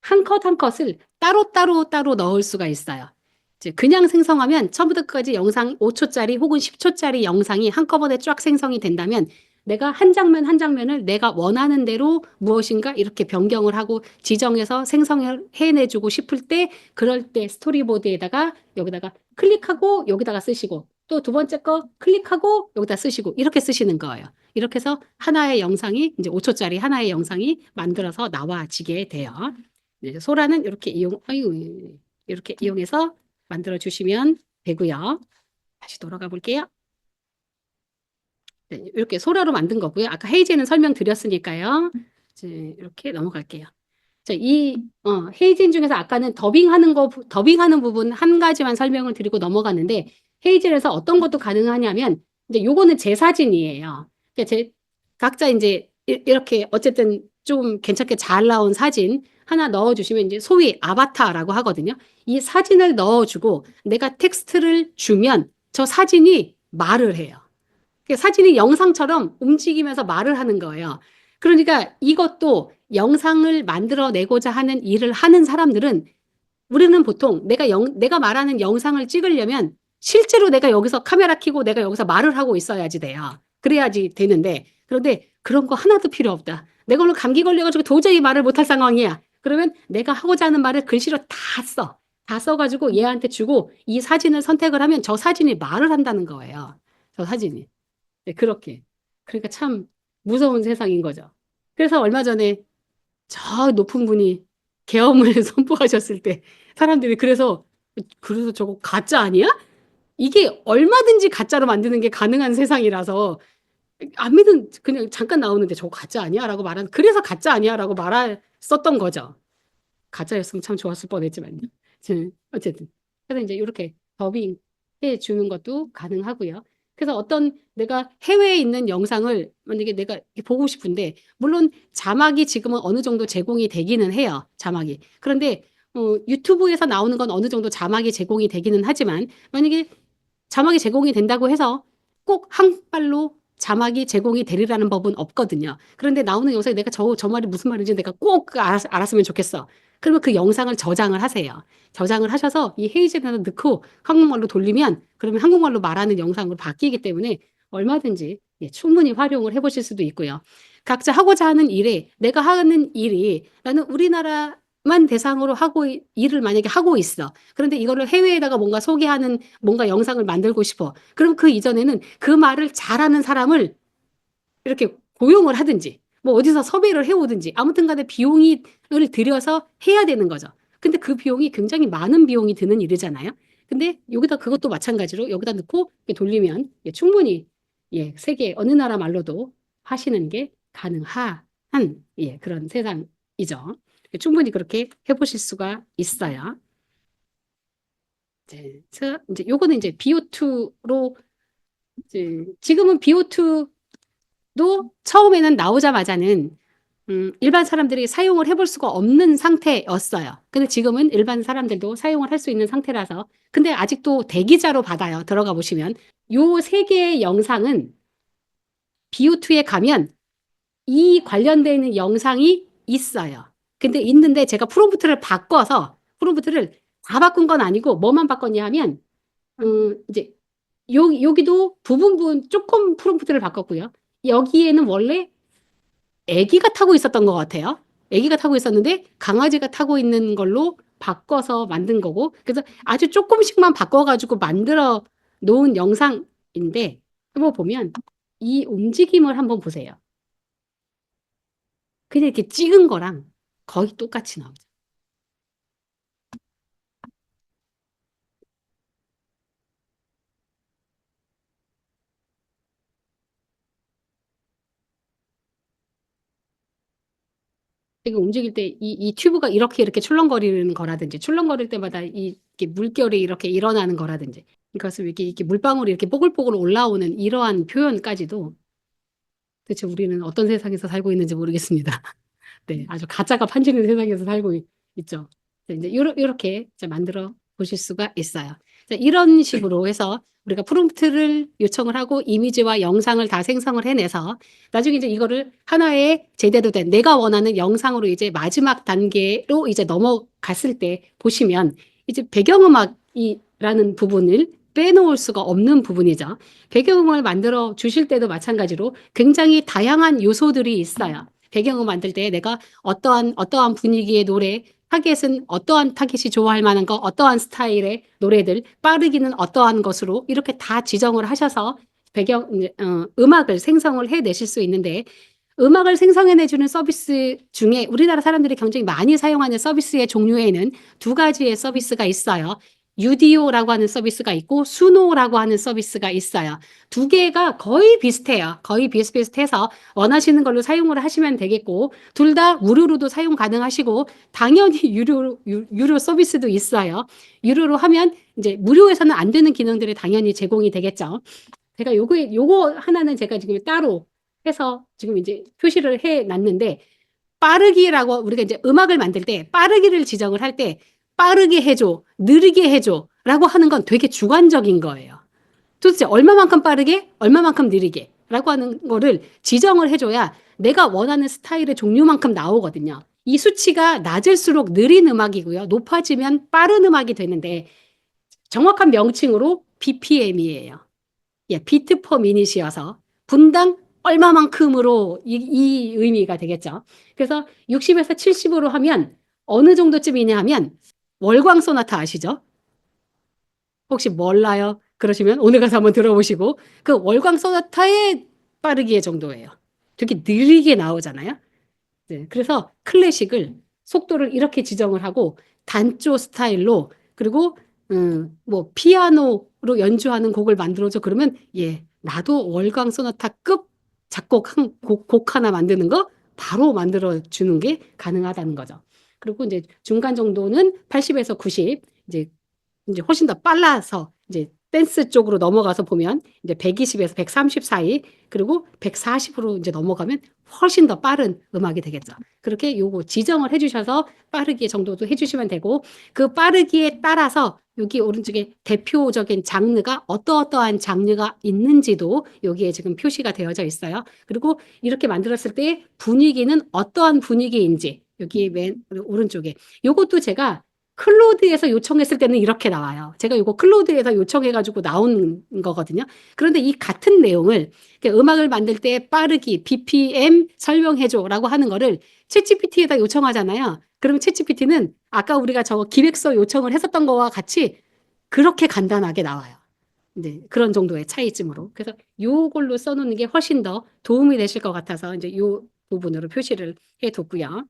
한 컷 한 컷을 따로 넣을 수가 있어요. 이제 그냥 생성하면 처음부터 끝까지 영상 5초짜리 혹은 10초짜리 영상이 한꺼번에 쫙 생성이 된다면 내가 한 장면 한 장면을 내가 원하는 대로 무엇인가 이렇게 변경을 하고 지정해서 생성해내주고 싶을 때 그럴 때 스토리보드에다가 여기다가 클릭하고 여기다가 쓰시고 또 두 번째 거 클릭하고 여기다 쓰시고 이렇게 쓰시는 거예요. 이렇게 해서 하나의 영상이 이제 5초짜리 하나의 영상이 만들어서 나와지게 돼요. 네, 소라는 이렇게 이렇게 이용해서 만들어 주시면 되고요. 다시 돌아가 볼게요. 네, 이렇게 소라로 만든 거고요. 아까 헤이즈는 설명드렸으니까요. 이제 이렇게 넘어갈게요. 자, 헤이진 중에서 아까는 더빙하는 부분 한 가지만 설명을 드리고 넘어갔는데, 헤이진에서 어떤 것도 가능하냐면, 이제 요거는 제 사진이에요. 그러니까 각자 이제 이렇게 어쨌든 좀 괜찮게 잘 나온 사진 하나 넣어주시면 이제 소위 아바타라고 하거든요. 이 사진을 넣어주고 내가 텍스트를 주면 저 사진이 말을 해요. 사진이 영상처럼 움직이면서 말을 하는 거예요. 그러니까 이것도 영상을 만들어내고자 하는 일을 하는 사람들은 우리는 보통 내가 말하는 영상을 찍으려면 실제로 내가 여기서 카메라 켜고 내가 여기서 말을 하고 있어야지 돼요. 그래야지 되는데 그런데 그런 거 하나도 필요 없다. 내가 오늘 감기 걸려가지고 도저히 말을 못할 상황이야. 그러면 내가 하고자 하는 말을 글씨로 다 써. 다 써가지고 얘한테 주고 이 사진을 선택을 하면 저 사진이 말을 한다는 거예요. 저 사진이. 네, 그렇게. 그러니까 참 무서운 세상인 거죠. 그래서 얼마 전에 저 높은 분이 계엄을 선포하셨을 때 사람들이 그래서 저거 가짜 아니야? 이게 얼마든지 가짜로 만드는 게 가능한 세상이라서 안 믿은 그냥 잠깐 나오는데 저거 가짜 아니야? 라고 그래서 가짜 아니야? 라고 말했었던 거죠. 가짜였으면 참 좋았을 뻔했지만요. 어쨌든. 그래서 이제 이렇게 더빙 해 주는 것도 가능하고요. 그래서 어떤 내가 해외에 있는 영상을 만약에 내가 이렇게 보고 싶은데, 물론 자막이 지금은 어느 정도 제공이 되기는 해요. 자막이. 그런데 유튜브에서 나오는 건 어느 정도 자막이 제공이 되기는 하지만, 만약에 자막이 제공이 된다고 해서 꼭 한국말로 자막이 제공이 되리라는 법은 없거든요. 그런데 나오는 영상에 내가 저 말이 무슨 말인지 내가 꼭 알았으면 좋겠어. 그러면 그 영상을 저장을 하세요. 저장을 하셔서 이 헤이즐에다 넣고 한국말로 돌리면 그러면 한국말로 말하는 영상으로 바뀌기 때문에 얼마든지 충분히 활용을 해보실 수도 있고요. 각자 하고자 하는 일에 내가 하는 일이 나는 우리나라만 대상으로 일을 만약에 하고 있어. 그런데 이거를 해외에다가 뭔가 소개하는 뭔가 영상을 만들고 싶어. 그럼 그 이전에는 그 말을 잘하는 사람을 이렇게 고용을 하든지 뭐 어디서 섭외를 해오든지 아무튼 간에 비용을 들여서 해야 되는 거죠. 근데 그 비용이 굉장히 많은 비용이 드는 일이잖아요. 근데 여기다 그것도 마찬가지로 여기다 넣고 돌리면 충분히 세계 어느 나라 말로도 하시는 게 가능한 그런 세상이죠. 충분히 그렇게 해보실 수가 있어요. 그래서 이제 요거는 이제 BO2로 지금은 BO2도 처음에는 나오자마자는 일반 사람들이 사용을 해볼 수가 없는 상태였어요. 근데 지금은 일반 사람들도 사용을 할 수 있는 상태라서 근데 아직도 대기자로 받아요. 들어가 보시면 요 세 개의 영상은 BO2에 가면 이 관련되어 있는 영상이 있어요. 근데 있는데 제가 프롬프트를 다 바꾼 건 아니고 뭐만 바꿨냐 하면 이제 여기도 부분 조금 프롬프트를 바꿨고요. 여기에는 원래 아기가 타고 있었던 것 같아요. 아기가 타고 있었는데 강아지가 타고 있는 걸로 바꿔서 만든 거고 그래서 아주 조금씩만 바꿔가지고 만들어 놓은 영상인데 한번 보면 이 움직임을 한번 보세요. 그냥 이렇게 찍은 거랑 거의 똑같이 나오죠. 이게 움직일 때 이 튜브가 이렇게 출렁거리는 거라든지 출렁거릴 때마다 이렇게 물결이 이렇게 일어나는 거라든지 이것을 이렇게 물방울이 이렇게 뽀글뽀글 올라오는 이러한 표현까지도 대체 우리는 어떤 세상에서 살고 있는지 모르겠습니다. 네, 아주 가짜가 판치는 세상에서 살고 있죠. 이제 요렇게 이제 만들어 보실 수가 있어요. 자, 이런 식으로 해서 우리가 프롬프트를 요청을 하고 이미지와 영상을 다 생성을 해내서 나중에 이제 이거를 하나의 제대로 된 내가 원하는 영상으로 이제 마지막 단계로 이제 넘어갔을 때 보시면 이제 배경음악이라는 부분을 빼놓을 수가 없는 부분이죠. 배경음악을 만들어 주실 때도 마찬가지로 굉장히 다양한 요소들이 있어요. 배경음 만들 때 내가 어떠한 분위기의 노래, 타겟은 어떠한 타겟이 좋아할 만한 거, 어떠한 스타일의 노래들, 빠르기는 어떠한 것으로 이렇게 다 지정을 하셔서 음악을 생성을 해내실 수 있는데 음악을 생성해내주는 서비스 중에 우리나라 사람들이 굉장히 많이 사용하는 서비스의 종류에는 두 가지의 서비스가 있어요. 유디오라고 하는 서비스가 있고 수노라고 하는 서비스가 있어요. 두 개가 거의 비슷해요. 거의 비슷비슷해서 원하시는 걸로 사용을 하시면 되겠고 둘 다 무료로도 사용 가능하시고 당연히 유료 서비스도 있어요. 유료로 하면 이제 무료에서는 안 되는 기능들이 당연히 제공이 되겠죠. 제가 요거 하나는 제가 지금 따로 해서 지금 이제 표시를 해 놨는데 빠르기라고 우리가 이제 음악을 만들 때 빠르기를 지정을 할 때 빠르게 해줘, 느리게 해줘 라고 하는 건 되게 주관적인 거예요. 도대체 얼마만큼 빠르게, 얼마만큼 느리게 라고 하는 거를 지정을 해줘야 내가 원하는 스타일의 종류만큼 나오거든요. 이 수치가 낮을수록 느린 음악이고요. 높아지면 빠른 음악이 되는데 정확한 명칭으로 BPM이에요. 예, 비트 퍼 미닛이어서 분당 얼마만큼으로 이 의미가 되겠죠. 그래서 60에서 70으로 하면 어느 정도쯤이냐 하면 월광 소나타 아시죠? 혹시 몰라요? 그러시면 오늘 가서 한번 들어보시고 그 월광 소나타의 빠르기의 정도예요. 되게 느리게 나오잖아요. 네, 그래서 클래식을 속도를 이렇게 지정을 하고 단조 스타일로 그리고 뭐 피아노로 연주하는 곡을 만들어줘 그러면 예 나도 월광 소나타급 작곡 곡 하나 만드는 거 바로 만들어 주는 게 가능하다는 거죠. 그리고 이제 중간 정도는 80에서 90 이제 훨씬 더 빨라서 이제 댄스 쪽으로 넘어가서 보면 이제 120에서 130 사이 그리고 140으로 이제 넘어가면 훨씬 더 빠른 음악이 되겠죠. 그렇게 요거 지정을 해주셔서 빠르기 정도도 해주시면 되고 그 빠르기에 따라서 여기 오른쪽에 대표적인 장르가 어떠어떠한 장르가 있는지도 여기에 지금 표시가 되어져 있어요. 그리고 이렇게 만들었을 때 분위기는 어떠한 분위기인지 여기 맨 오른쪽에 요것도 제가 클로드에서 요청했을 때는 이렇게 나와요. 제가 이거 클로드에서 요청해가지고 나온 거거든요. 그런데 이 같은 내용을 음악을 만들 때 빠르기, BPM 설명해줘라고 하는 거를 챗GPT에다 요청하잖아요. 그러면 챗GPT는 아까 우리가 저 기획서 요청을 했었던 거와 같이 그렇게 간단하게 나와요. 네, 그런 정도의 차이쯤으로. 그래서 요걸로 써놓는 게 훨씬 더 도움이 되실 것 같아서 이제 요 부분으로 표시를 해뒀고요.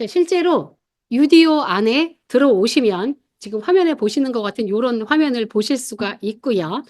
실제로 유디오 안에 들어오시면 지금 화면에 보시는 것 같은 이런 화면을 보실 수가 있고요.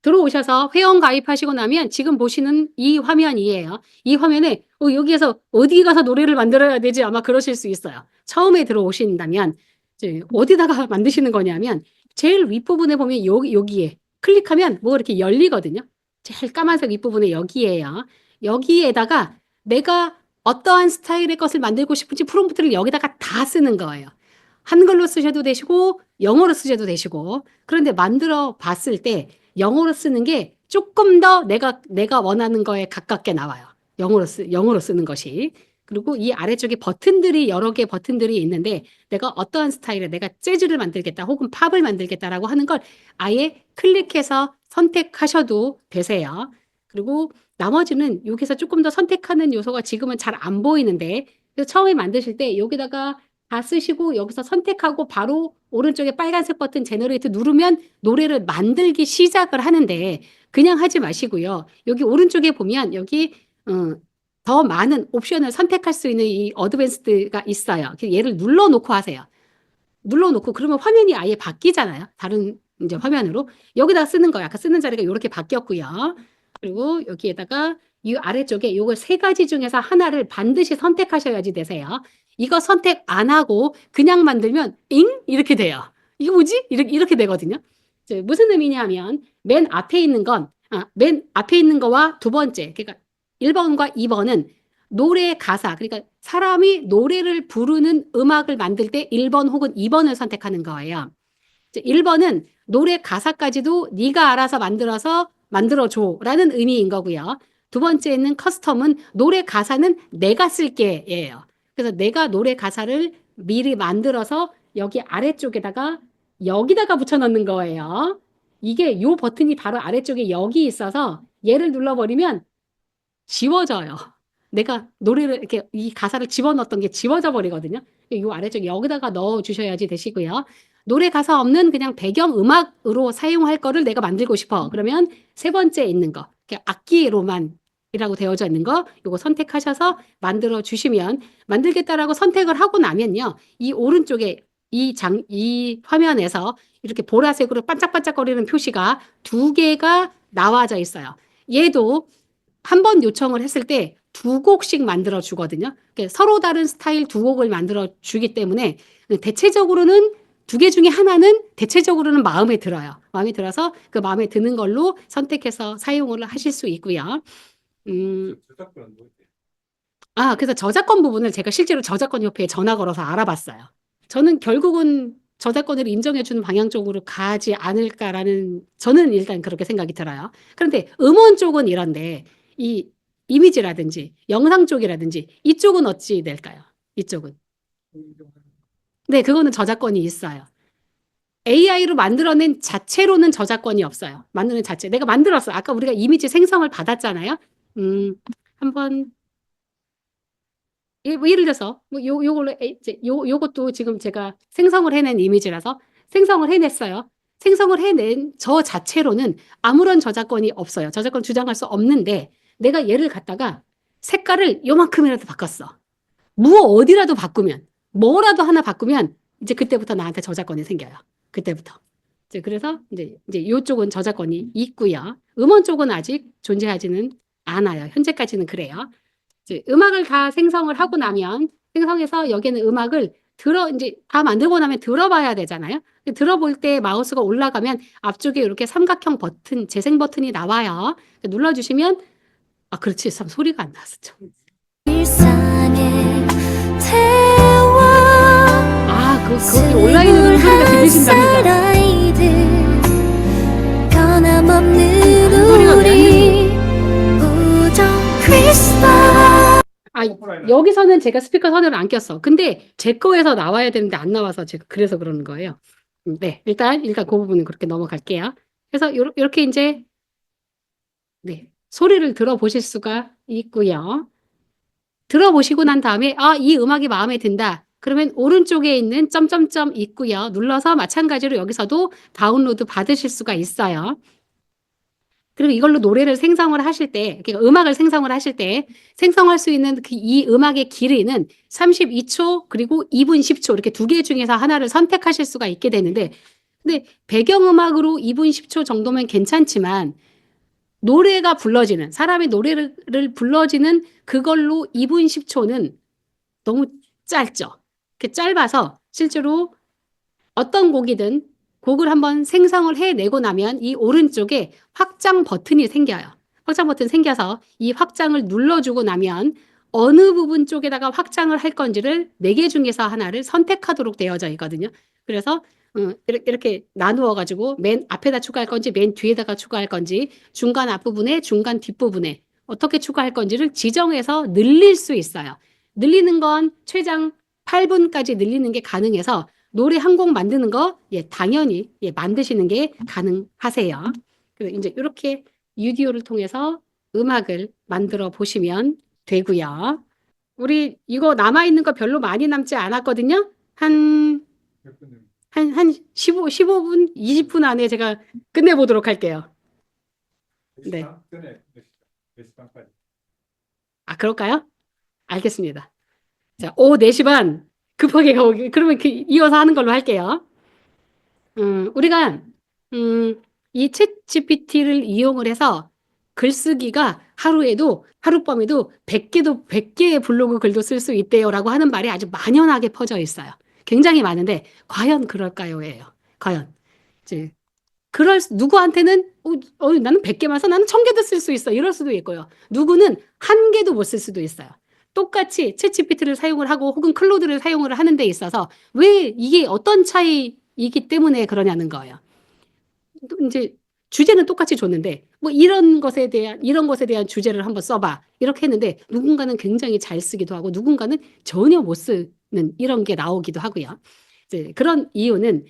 들어오셔서 회원 가입하시고 나면 지금 보시는 이 화면이에요. 이 화면에 여기에서 어디 가서 노래를 만들어야 되지 아마 그러실 수 있어요. 처음에 들어오신다면 이제 어디다가 만드시는 거냐면 제일 윗부분에 보면 여기에 클릭하면 뭐 이렇게 열리거든요. 제일 까만색 윗부분에 여기에요. 여기에다가 내가 어떠한 스타일의 것을 만들고 싶은지 프롬프트를 여기다가 다 쓰는 거예요. 한글로 쓰셔도 되시고 영어로 쓰셔도 되시고 그런데 만들어 봤을 때 영어로 쓰는 게 조금 더 내가 원하는 거에 가깝게 나와요. 영어로 쓰는 것이. 그리고 이 아래쪽에 버튼들이 여러 개 버튼들이 있는데 내가 어떠한 스타일의 내가 재즈를 만들겠다 혹은 팝을 만들겠다라고 하는 걸 아예 클릭해서 선택하셔도 되세요. 그리고 나머지는 여기서 조금 더 선택하는 요소가 지금은 잘 안 보이는데 그래서 처음에 만드실 때 여기다가 다 쓰시고 여기서 선택하고 바로 오른쪽에 빨간색 버튼 제너레이트 누르면 노래를 만들기 시작을 하는데 그냥 하지 마시고요. 여기 오른쪽에 보면 여기 더 많은 옵션을 선택할 수 있는 이 어드밴스드가 있어요. 얘를 눌러놓고 하세요. 눌러놓고 그러면 화면이 아예 바뀌잖아요. 다른 이제 화면으로 여기다 쓰는 거예요. 아까 쓰는 자리가 이렇게 바뀌었고요. 그리고 여기에다가 이 아래쪽에 요거 세 가지 중에서 하나를 반드시 선택하셔야지 되세요. 이거 선택 안 하고 그냥 만들면 잉? 이렇게 돼요. 이거 뭐지? 이렇게 되거든요. 무슨 의미냐면 맨 앞에 있는 거와 두 번째, 그러니까 1번과 2번은 노래 가사, 그러니까 사람이 노래를 부르는 음악을 만들 때 1번 혹은 2번을 선택하는 거예요. 1번은 노래 가사까지도 네가 알아서 만들어줘라는 의미인 거고요. 두 번째는 커스텀은 노래 가사는 내가 쓸게예요. 그래서 내가 노래 가사를 미리 만들어서 여기 아래쪽에다가 여기다가 붙여넣는 거예요. 이게 요 버튼이 바로 아래쪽에 여기 있어서 얘를 눌러버리면 지워져요. 내가 노래를 이렇게 이 가사를 집어넣었던 게 지워져 버리거든요. 이 아래쪽 여기다가 넣어 주셔야지 되시고요. 노래 가사 없는 그냥 배경 음악으로 사용할 거를 내가 만들고 싶어. 그러면 세 번째 있는 거, 이렇게 악기로만이라고 되어져 있는 거, 요거 선택하셔서 만들어 주시면 만들겠다라고 선택을 하고 나면요, 이 오른쪽에 이 화면에서 이렇게 보라색으로 반짝반짝거리는 표시가 두 개가 나와져 있어요. 얘도 한 번 요청을 했을 때 두 곡씩 만들어 주거든요. 그러니까 서로 다른 스타일 두 곡을 만들어 주기 때문에 대체적으로는 두 개 중에 하나는 대체적으로는 마음에 들어요. 마음에 들어서 그 마음에 드는 걸로 선택해서 사용을 하실 수 있고요. 저작권은 뭐 있대? 그래서 저작권 부분을 제가 실제로 저작권 협회에 전화 걸어서 알아봤어요. 저는 결국은 저작권을 인정해주는 방향 쪽으로 가지 않을까라는, 저는 일단 그렇게 생각이 들어요. 그런데 음원 쪽은 이런데, 이 이미지라든지 영상 쪽이라든지 이쪽은 어찌 될까요? 이쪽은. 네, 그거는 저작권이 있어요. AI로 만들어낸 자체로는 저작권이 없어요. 만드는 자체. 내가 만들었어. 아까 우리가 이미지 생성을 받았잖아요. 한번 뭐 예를 들어서 요걸로 이제 요것도 지금 제가 생성을 해낸 이미지라서 생성을 해냈어요. 생성을 해낸 저 자체로는 아무런 저작권이 없어요. 저작권 주장할 수 없는데 내가 얘를 갖다가 색깔을 요만큼이라도 바꿨어. 어디라도 바꾸면 뭐라도 하나 바꾸면 이제 그때부터 나한테 저작권이 생겨요. 그때부터. 그래서 이제 이쪽은 저작권이 있고요. 음원 쪽은 아직 존재하지는 않아요. 현재까지는 그래요. 음악을 다 생성을 하고 나면 생성해서 여기에는 음악을 이제 다 만들고 나면 들어봐야 되잖아요. 들어볼 때 마우스가 올라가면 앞쪽에 이렇게 삼각형 버튼, 재생 버튼이 나와요. 눌러주시면 그렇지. 참 소리가 안 나왔어. 일상의 태워 거기 온라인으로 소리가 들리신답니다. 변함없는 소리가 왜 안 우리 우정 크리스마스. 여기서는 제가 스피커 선을 안 꼈어. 근데 제 거에서 나와야 되는데 안 나와서 제가 그래서 그러는 거예요. 네, 일단 그 부분은 그렇게 넘어갈게요. 그래서 이렇게 이제 네, 소리를 들어보실 수가 있고요. 들어보시고 난 다음에 이 음악이 마음에 든다. 그러면 오른쪽에 있는 점점점 있고요. 눌러서 마찬가지로 여기서도 다운로드 받으실 수가 있어요. 그리고 이걸로 노래를 생성을 하실 때, 그러니까 음악을 생성을 하실 때 생성할 수 있는 이 음악의 길이는 32초 그리고 2분 10초 이렇게 두 개 중에서 하나를 선택하실 수가 있게 되는데, 근데 배경음악으로 2분 10초 정도면 괜찮지만 노래가 불러지는, 사람의 노래를 불러지는 그걸로 2분 10초는 너무 짧죠. 짧아서 실제로 어떤 곡이든 곡을 한번 생성을 해내고 나면 이 오른쪽에 확장 버튼이 생겨요. 확장 버튼 생겨서 이 확장을 눌러주고 나면 어느 부분 쪽에다가 확장을 할 건지를 4개 중에서 하나를 선택하도록 되어져 있거든요. 그래서 이렇게 나누어 가지고 맨 앞에다 추가할 건지 맨 뒤에다가 추가할 건지 중간 앞부분에 중간 뒷부분에 어떻게 추가할 건지를 지정해서 늘릴 수 있어요. 늘리는 건 최장 8분까지 늘리는 게 가능해서 노래 한 곡 만드는 거 당연히 만드시는 게 가능하세요. 그래서 이제 이렇게 유디오를 통해서 음악을 만들어 보시면 되고요. 우리 이거 남아 있는 거 별로 많이 남지 않았거든요. 한 15분, 20분 안에 제가 끝내보도록 할게요. 네. 몇 시간까지? 그럴까요? 알겠습니다. 자, 오후 4시 반 급하게 가오기. 그러면 이어서 하는 걸로 할게요. 우리가 이 챗 GPT를 이용을 해서 글쓰기가 하루에도 하룻밤에도 100개의 블로그 글도 쓸 수 있대요라고 하는 말이 아주 만연하게 퍼져 있어요. 굉장히 많은데 과연 그럴까요?예요. 과연 이제 누구한테는 나는 100개만 써 나는 1000개도 쓸 수 있어 이럴 수도 있고요. 누구는 1개도 못 쓸 수도 있어요. 똑같이 챗GPT를 사용을 하고 혹은 클로드를 사용을 하는 데 있어서 왜 이게 어떤 차이이기 때문에 그러냐는 거예요. 이제 주제는 똑같이 줬는데 뭐 이런 것에 대한 주제를 한번 써봐 이렇게 했는데 누군가는 굉장히 잘 쓰기도 하고 누군가는 전혀 못 쓰는 이런 게 나오기도 하고요. 이제 그런 이유는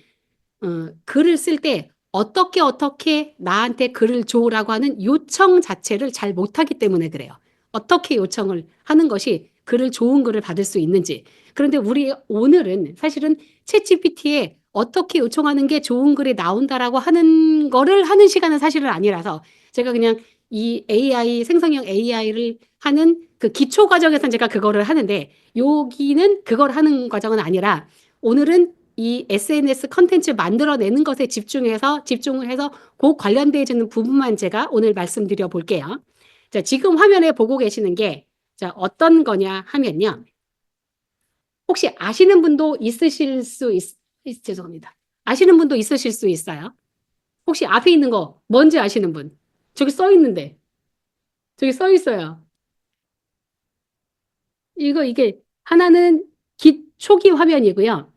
글을 쓸 때 어떻게 나한테 글을 줘라고 하는 요청 자체를 잘 못하기 때문에 그래요. 어떻게 요청을 하는 것이 좋은 글을 받을 수 있는지. 그런데 우리 오늘은 사실은 챗GPT에 어떻게 요청하는 게 좋은 글이 나온다라고 하는 거를 하는 시간은 사실은 아니라서 제가 그냥 이 AI, 생성형 AI를 하는 그 기초 과정에서는 제가 그거를 하는데 여기는 그걸 하는 과정은 아니라 오늘은 이 SNS 컨텐츠 만들어내는 것에 집중을 해서 그 관련되어지는 부분만 제가 오늘 말씀드려 볼게요. 자, 지금 화면에 보고 계시는 게 자, 어떤 거냐 하면요. 혹시 아시는 분도 죄송합니다. 아시는 분도 있으실 수 있어요. 혹시 앞에 있는 거 뭔지 아시는 분? 저기 써 있는데. 저기 써 있어요. 이게 하나는 초기 화면이고요.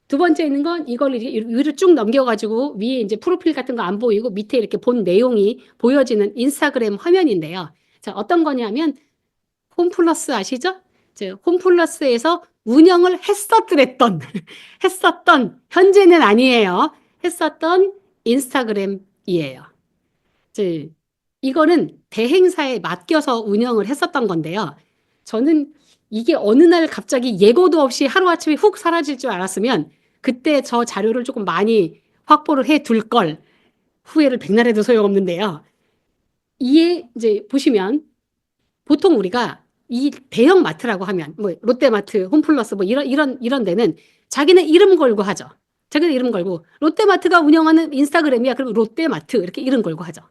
두 번째 있는 건 이걸 위로 쭉 넘겨가지고 위에 이제 프로필 같은 거 안 보이고 밑에 이렇게 본 내용이 보여지는 인스타그램 화면인데요. 자, 어떤 거냐면 홈플러스 아시죠? 홈플러스에서 운영을 했었던, 현재는 아니에요. 했었던 인스타그램이에요. 이거는 대행사에 맡겨서 운영을 했었던 건데요. 저는 이게 어느 날 갑자기 예고도 없이 하루아침에 훅 사라질 줄 알았으면 그때 저 자료를 조금 많이 확보를 해 둘 걸 후회를 백날 해도 소용없는데요. 이게 이제 보시면 보통 우리가 이 대형 마트라고 하면 뭐 롯데마트, 홈플러스 뭐 이런 데는 자기네 이름 걸고 하죠. 자기네 이름 걸고 롯데마트가 운영하는 인스타그램이야. 그럼 롯데마트 이렇게 이름 걸고 하죠.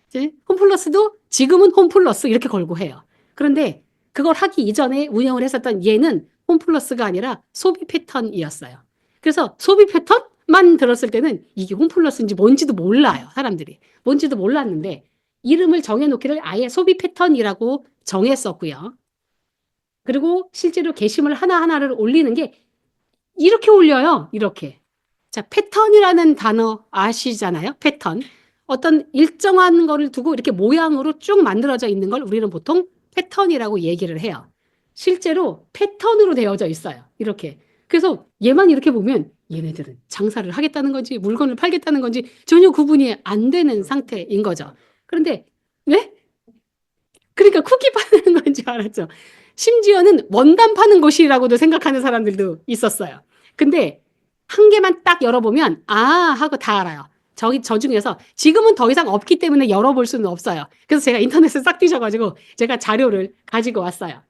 이제 홈플러스도 지금은 홈플러스 이렇게 걸고 해요. 그런데 그걸 하기 이전에 운영을 했었던 얘는 홈플러스가 아니라 소비 패턴이었어요. 그래서 소비 패턴만 들었을 때는 이게 홈플러스인지 뭔지도 몰라요. 사람들이. 뭔지도 몰랐는데 이름을 정해놓기를 아예 소비 패턴이라고 정했었고요. 그리고 실제로 게시물 하나하나를 올리는 게 이렇게 올려요. 이렇게. 자, 패턴이라는 단어 아시잖아요? 패턴. 어떤 일정한 거를 두고 이렇게 모양으로 쭉 만들어져 있는 걸 우리는 보통 패턴이라고 얘기를 해요. 실제로 패턴으로 되어져 있어요. 이렇게. 그래서 얘만 이렇게 보면 얘네들은 장사를 하겠다는 건지 물건을 팔겠다는 건지 전혀 구분이 안 되는 상태인 거죠. 그런데 왜? 그러니까 쿠키 파는 건 줄 알았죠. 심지어는 원단 파는 곳이라고도 생각하는 사람들도 있었어요. 근데 한 개만 딱 열어보면 하고 다 알아요. 저 중에서 지금은 더 이상 없기 때문에 열어볼 수는 없어요. 그래서 제가 인터넷에 싹 뒤져가지고 제가 자료를 가지고 왔어요.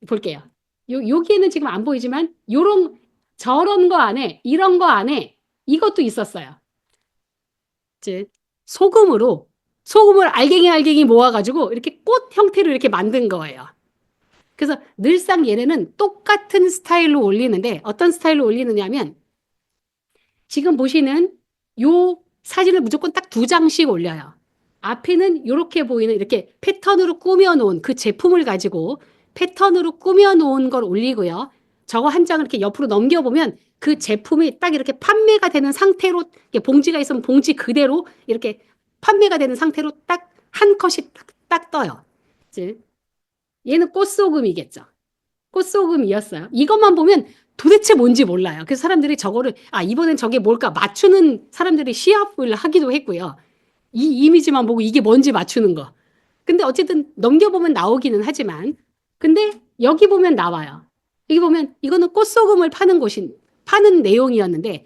볼게요. 여기에는 지금 안 보이지만 저런 거 안에 이런 거 안에 이것도 있었어요. 소금을 알갱이 모아가지고 이렇게 꽃 형태로 이렇게 만든 거예요. 그래서 늘상 얘네는 똑같은 스타일로 올리는데 어떤 스타일로 올리느냐면 지금 보시는 요 사진을 무조건 딱 2장씩 올려요. 앞에는 이렇게 보이는 이렇게 패턴으로 꾸며놓은 그 제품을 가지고 패턴으로 꾸며놓은 걸 올리고요. 저거 한 장을 이렇게 옆으로 넘겨보면 그 제품이 딱 이렇게 판매가 되는 상태로 봉지가 있으면 봉지 그대로 이렇게 판매가 되는 상태로 딱 한 컷이 딱 떠요. 얘는 꽃소금이겠죠. 꽃소금이었어요. 이것만 보면 도대체 뭔지 몰라요. 그래서 사람들이 저거를 이번엔 저게 뭘까 맞추는 사람들이 시합을 하기도 했고요. 이 이미지만 보고 이게 뭔지 맞추는 거. 근데 어쨌든 넘겨보면 나오기는 하지만 근데 여기 보면 나와요. 여기 보면 이거는 꽃소금을 파는 내용이었는데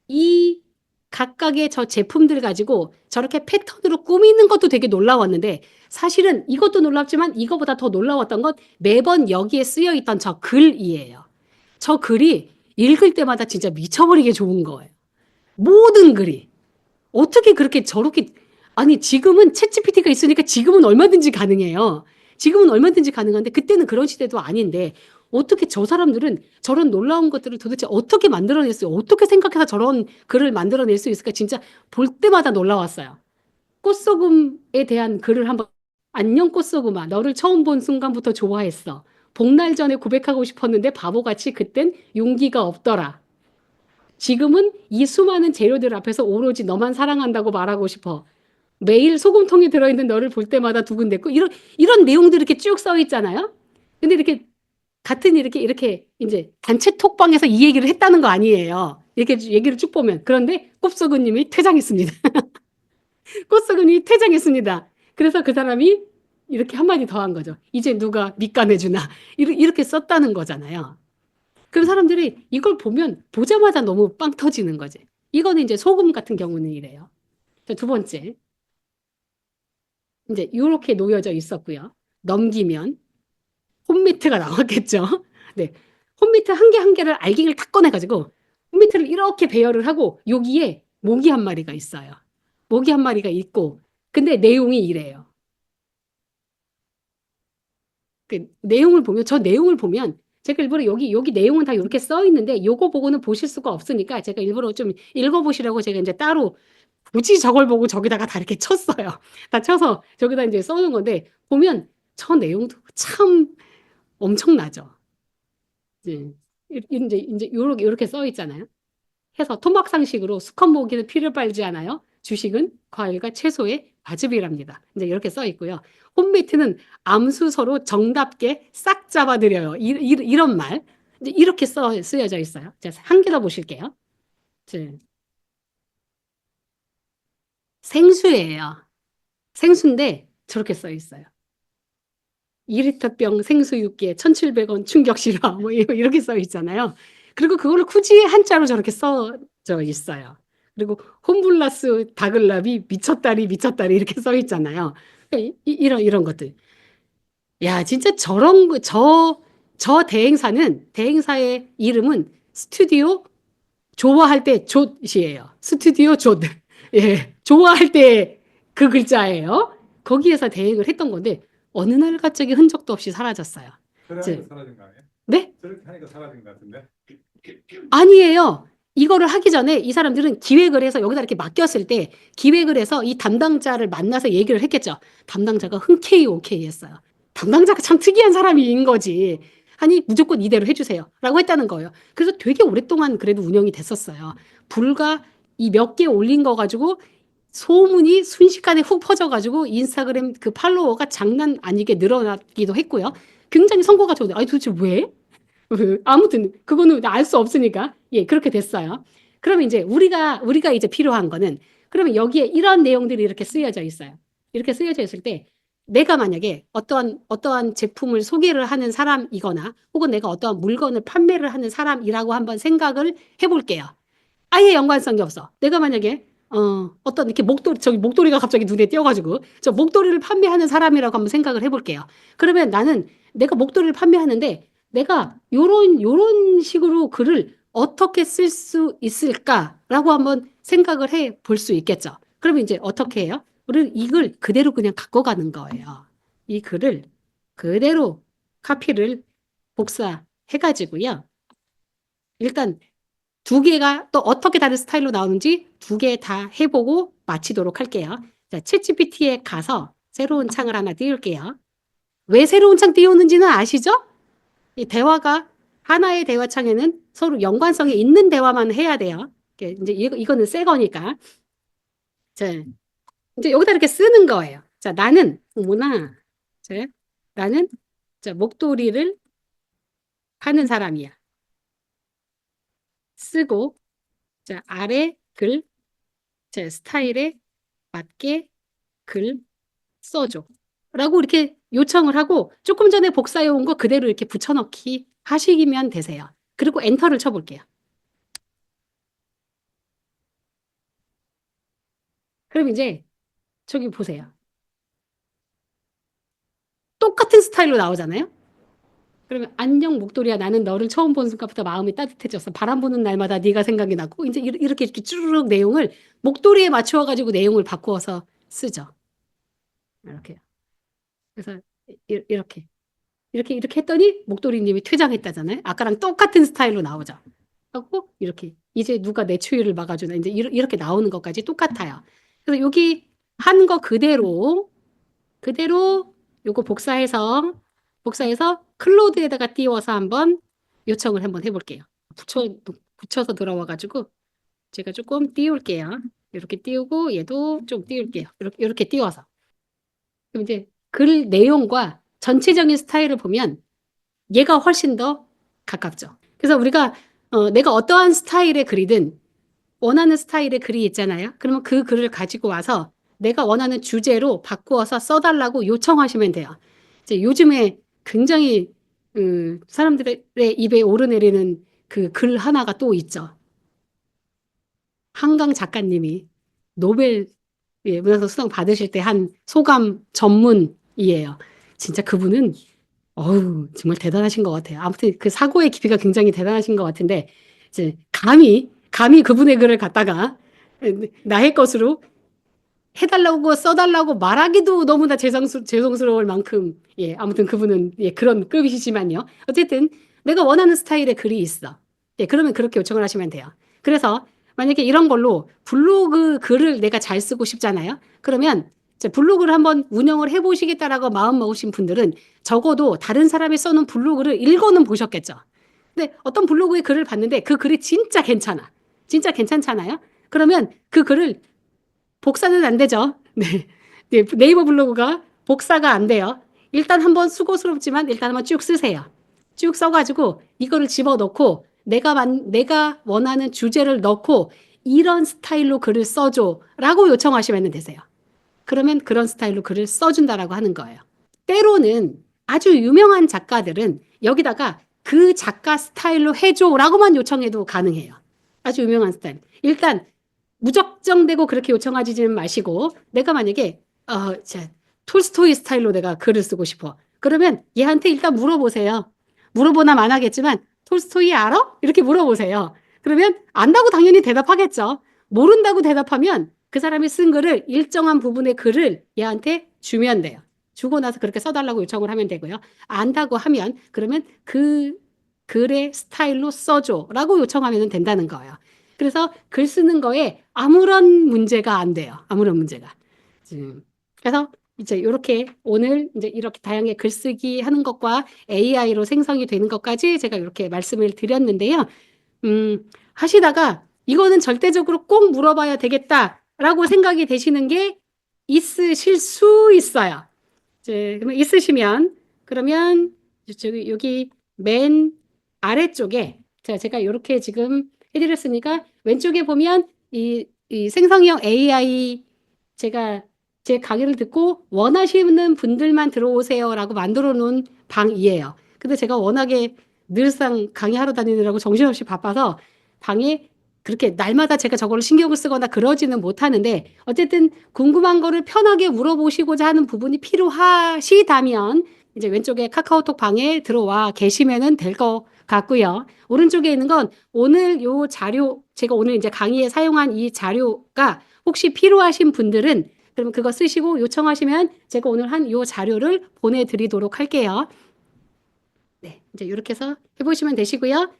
이 각각의 저 제품들 가지고 저렇게 패턴으로 꾸미는 것도 되게 놀라웠는데 사실은 이것도 놀랍지만 이거보다 더 놀라웠던 건 매번 여기에 쓰여 있던 저 글이에요. 저 글이 읽을 때마다 진짜 미쳐버리게 좋은 거예요. 모든 글이. 어떻게 그렇게 저렇게 아니, 지금은 챗GPT가 있으니까 지금은 얼마든지 가능해요. 지금은 얼마든지 가능한데 그때는 그런 시대도 아닌데 어떻게 저 사람들은 저런 놀라운 것들을 도대체 어떻게 만들어냈어요? 어떻게 생각해서 저런 글을 만들어낼 수 있을까? 진짜 볼 때마다 놀라웠어요. 꽃소금에 대한 글을 한번 안녕 꽃소금아 너를 처음 본 순간부터 좋아했어. 복날 전에 고백하고 싶었는데 바보같이 그땐 용기가 없더라. 지금은 이 수많은 재료들 앞에서 오로지 너만 사랑한다고 말하고 싶어. 매일 소금통에 들어있는 너를 볼 때마다 두근댔고 이런 내용들이 이렇게 쭉 써 있잖아요. 근데 이렇게 같은 이렇게 이제 단체 톡방에서 이 얘기를 했다는 거 아니에요. 이렇게 얘기를 쭉 보면 그런데 꼽소금님이 퇴장했습니다. 꼽소금님이 퇴장했습니다. 그래서 그 사람이 이렇게 한마디 더 한 거죠. 이제 누가 밑간해주나 이렇게 썼다는 거잖아요. 그럼 사람들이 이걸 보면 보자마자 너무 빵 터지는 거지. 이거는 이제 소금 같은 경우는 이래요. 자, 두 번째. 이제 이렇게 놓여져 있었고요. 넘기면 홈미트가 나왔겠죠. 네. 홈미트 한 개 한 개를 알갱이를 탁 꺼내가지고 홈미트를 이렇게 배열을 하고 여기에 모기 한 마리가 있어요. 모기 한 마리가 있고 근데 내용이 이래요. 그 내용을 보면 저 내용을 보면 제가 일부러 여기 내용은 다 이렇게 써 있는데 요거 보고는 보실 수가 없으니까 제가 일부러 좀 읽어보시라고 제가 이제 따로 굳이 저걸 보고 저기다가 다 이렇게 쳤어요. 다 쳐서 저기다 이제 써놓은 건데 보면 저 내용도 참 엄청나죠. 이제 요렇게 써 있잖아요. 해서 토막상식으로 수컷 모기는 피를 빨지 않아요. 주식은 과일과 채소의 과즙이랍니다. 이제 이렇게 써 있고요. 홈메이트는 암수서로 정답게 싹 잡아드려요. 이런 말. 이제 이렇게 쓰여져 있어요. 자, 한 개 더 보실게요. 이제 생수예요. 생수인데 저렇게 써 있어요. 2리터병 생수 6개 1,700원 충격 실화 뭐 이렇게 써 있잖아요. 그리고 그거를 굳이 한자로 저렇게 써져 있어요. 그리고 홈블라스 다글라비 미쳤다리 이렇게 써 있잖아요. 그러니까 이런 것들. 야, 진짜 저 대행사의 이름은 스튜디오 좋아할 때 좆이에요. 스튜디오 좆. 예, 좋아할 때 그 글자예요. 거기에서 대행을 했던 건데 어느 날 갑자기 흔적도 없이 사라졌어요. 그러니까 사라진 거 아니에요? 네? 저렇게 하니까 사라진 거 같은데. 아니에요. 이거를 하기 전에 이 사람들은 기획을 해서 여기다 이렇게 맡겼을 때 기획을 해서 이 담당자를 만나서 얘기를 했겠죠. 담당자가 흔쾌히 오케이 했어요. 담당자가 참 특이한 사람인 거지. 아니 무조건 이대로 해주세요 라고 했다는 거예요. 그래서 되게 오랫동안 그래도 운영이 됐었어요. 불과 이 몇 개 올린 거 가지고 소문이 순식간에 훅 퍼져가지고 인스타그램 그 팔로워가 장난 아니게 늘어나기도 했고요. 굉장히 성과가 좋은데 아니 도대체 왜? 아무튼 그거는 알 수 없으니까 예 그렇게 됐어요. 그러면 이제 우리가 이제 필요한 거는 그러면 여기에 이런 내용들이 이렇게 쓰여져 있어요. 이렇게 쓰여져 있을 때 내가 만약에 어떠한 제품을 소개를 하는 사람이거나 혹은 내가 어떠한 물건을 판매를 하는 사람이라고 한번 생각을 해볼게요. 아예 연관성이 없어. 내가 만약에 어떤 이렇게 목도리가 갑자기 눈에 띄어가지고 저 목도리를 판매하는 사람이라고 한번 생각을 해볼게요. 그러면 나는 내가 목도리를 판매하는데 내가 요런 식으로 글을 어떻게 쓸 수 있을까라고 한번 생각을 해 볼 수 있겠죠. 그러면 이제 어떻게 해요? 우리는 이 글 그대로 그냥 갖고 가는 거예요. 이 글을 그대로 카피를 복사해가지고요. 일단 두 개가 또 어떻게 다른 스타일로 나오는지 두 개 다 해보고 마치도록 할게요. 자, 챗GPT에 가서 새로운 창을 하나 띄울게요. 왜 새로운 창 띄우는지는 아시죠? 이 대화가 하나의 대화창에는 서로 연관성이 있는 대화만 해야 돼요. 이제 이거는 새 거니까. 자, 이제 여기다 이렇게 쓰는 거예요. 자, 나는 자, 나는 목도리를 하는 사람이야. 쓰고 자, 아래 글 스타일에 맞게 글 써줘. 라고 이렇게 요청을 하고 조금 전에 복사해 온 거 그대로 이렇게 붙여넣기 하시면 되세요. 그리고 엔터를 쳐볼게요. 그럼 이제 저기 보세요. 똑같은 스타일로 나오잖아요. 그러면 안녕 목도리야 나는 너를 처음 본 순간부터 마음이 따뜻해졌어. 바람 부는 날마다 네가 생각이 나고 이제 이렇게 쭈르륵 내용을 목도리에 맞추어 가지고 내용을 바꾸어서 쓰죠. 이렇게. 그래서 이렇게 했더니 목도리님이 퇴장했다잖아요. 아까랑 똑같은 스타일로 나오죠. 하고 이렇게 이제 누가 내 추위를 막아주나 이제 이렇게 나오는 것까지 똑같아요. 그래서 여기 한 거 그대로 요거 복사해서 클로드에다가 띄워서 한번 요청을 한번 해볼게요. 붙여서 들어와가지고 제가 조금 띄울게요. 이렇게 띄우고 얘도 좀 띄울게요. 이렇게 띄워서. 그럼 이제 글 내용과 전체적인 스타일을 보면 얘가 훨씬 더 가깝죠. 그래서 우리가 내가 어떠한 스타일의 글이든 원하는 스타일의 글이 있잖아요. 그러면 그 글을 가지고 와서 내가 원하는 주제로 바꾸어서 써달라고 요청하시면 돼요. 이제 요즘에 굉장히 사람들의 입에 오르내리는 그 글 하나가 또 있죠. 한강 작가님이 노벨 문학상 수상 받으실 때 한 소감 전문이에요. 진짜 그분은 어우 정말 대단하신 것 같아요. 아무튼 그 사고의 깊이가 굉장히 대단하신 것 같은데 이제 감히 그분의 글을 갖다가 나의 것으로 해달라고 써달라고 말하기도 너무나 죄송스러울 만큼 아무튼 그분은 그런 급이시지만요. 어쨌든 내가 원하는 스타일의 글이 있어. 그러면 그렇게 요청을 하시면 돼요. 그래서 만약에 이런 걸로 블로그 글을 내가 잘 쓰고 싶잖아요. 그러면 이제 블로그를 한번 운영을 해보시겠다라고 마음 먹으신 분들은 적어도 다른 사람이 써놓은 블로그를 읽어는 보셨겠죠. 근데 어떤 블로그의 글을 봤는데 그 글이 진짜 괜찮아. 진짜 괜찮잖아요. 그러면 그 글을 복사는 안 되죠. 네. 네이버 블로그가 복사가 안 돼요. 일단 한번 수고스럽지만 일단 한번 쭉 쓰세요. 쭉 써가지고 이거를 집어넣고 내가 원하는 주제를 넣고 이런 스타일로 글을 써줘라고 요청하시면 되세요. 그러면 그런 스타일로 글을 써준다라고 하는 거예요. 때로는 아주 유명한 작가들은 여기다가 그 작가 스타일로 해줘라고만 요청해도 가능해요. 아주 유명한 스타일. 일단 무적정되고 그렇게 요청하지는 마시고 내가 만약에 톨스토이 스타일로 내가 글을 쓰고 싶어. 그러면 얘한테 일단 물어보세요. 물어보나 마나겠지만 톨스토이 알아? 이렇게 물어보세요. 그러면 안다고 당연히 대답하겠죠. 모른다고 대답하면 그 사람이 쓴 글을 일정한 부분의 글을 얘한테 주면 돼요. 주고 나서 그렇게 써달라고 요청을 하면 되고요. 안다고 하면 그러면 그 글의 스타일로 써줘라고 요청하면 된다는 거예요. 그래서 글 쓰는 거에 아무런 문제가 안 돼요. 아무런 문제가. 그래서 이제 이렇게 오늘 이제 이렇게 다양하게 글쓰기 하는 것과 AI로 생성이 되는 것까지 제가 이렇게 말씀을 드렸는데요. 하시다가 이거는 절대적으로 꼭 물어봐야 되겠다라고 생각이 되시는 게 있으실 수 있어요. 이제 그러면 있으시면 그러면 여기 맨 아래쪽에 제가 이렇게 지금 해드렸으니까 왼쪽에 보면 이 생성형 AI 제가 제 강의를 듣고 원하시는 분들만 들어오세요라고 만들어 놓은 방이에요. 근데 제가 워낙에 늘상 강의하러 다니느라고 정신없이 바빠서 방에 그렇게 날마다 제가 저거를 신경을 쓰거나 그러지는 못하는데 어쨌든 궁금한 거를 편하게 물어보시고자 하는 부분이 필요하시다면 이제 왼쪽에 카카오톡 방에 들어와 계시면은 될 것 같고요. 오른쪽에 있는 건 오늘 요 자료 제가 오늘 이제 강의에 사용한 이 자료가 혹시 필요하신 분들은 그러면 그거 쓰시고 요청하시면 제가 오늘 한 요 자료를 보내드리도록 할게요. 네, 이제 이렇게 해서 해보시면 되시고요.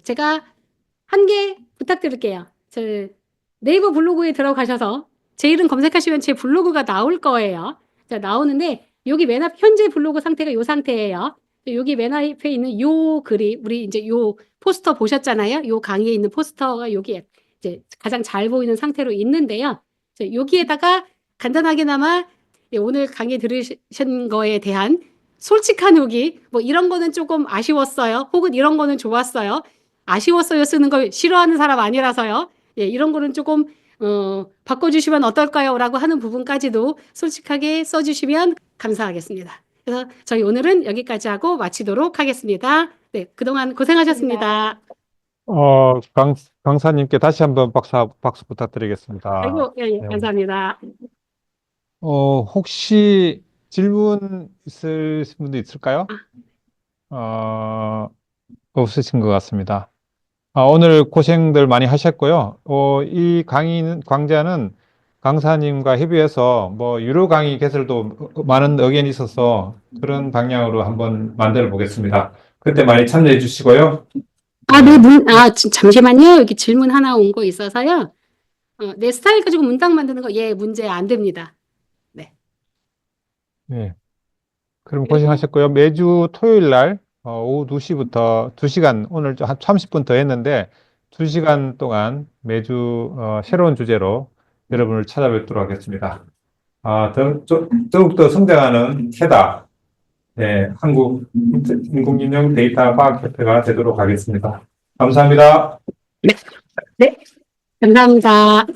제가 한 개 부탁드릴게요. 네이버 블로그에 들어가셔서 제 이름 검색하시면 제 블로그가 나올 거예요. 자, 나오는데 여기 맨 앞 현재 블로그 상태가 이 상태예요. 여기 맨 앞에 있는 요 글이 우리 이제 요 포스터 보셨잖아요. 요 강의에 있는 포스터가 여기 이제 가장 잘 보이는 상태로 있는데요. 자, 여기에다가 간단하게나마 오늘 강의 들으신 거에 대한 솔직한 후기, 뭐 이런 거는 조금 아쉬웠어요. 혹은 이런 거는 좋았어요. 아쉬웠어요 쓰는 걸 싫어하는 사람 아니라서요. 이런 거는 조금 바꿔주시면 어떨까요? 라고 하는 부분까지도 솔직하게 써주시면 감사하겠습니다. 그래서 저희 오늘은 여기까지 하고 마치도록 하겠습니다. 네, 그동안 고생하셨습니다. 강사님께 다시 한번 박수 부탁드리겠습니다. 아이고, 예, 네. 감사합니다. 혹시 질문 있을 분도 있을까요? 없으신 것 같습니다. 오늘 고생들 많이 하셨고요. 이 강좌는 강사님과 협의해서 뭐 유료 강의 개설도 많은 의견이 있어서 그런 방향으로 한번 만들어 보겠습니다. 그때 많이 참여해 주시고요. 잠시만요. 여기 질문 하나 온 거 있어서요. 내 스타일 가지고 문당 만드는 거, 문제 안 됩니다. 네. 그럼 고생하셨고요. 매주 토요일 날 오후 2시부터 2시간, 오늘 한 30분 더 했는데 2시간 동안 매주 새로운 주제로 여러분을 찾아뵙도록 하겠습니다. 더욱더 성장하는 캐다, 네, 한국 인공지능 데이터 과학협회가 되도록 하겠습니다. 감사합니다. 네, 감사합니다.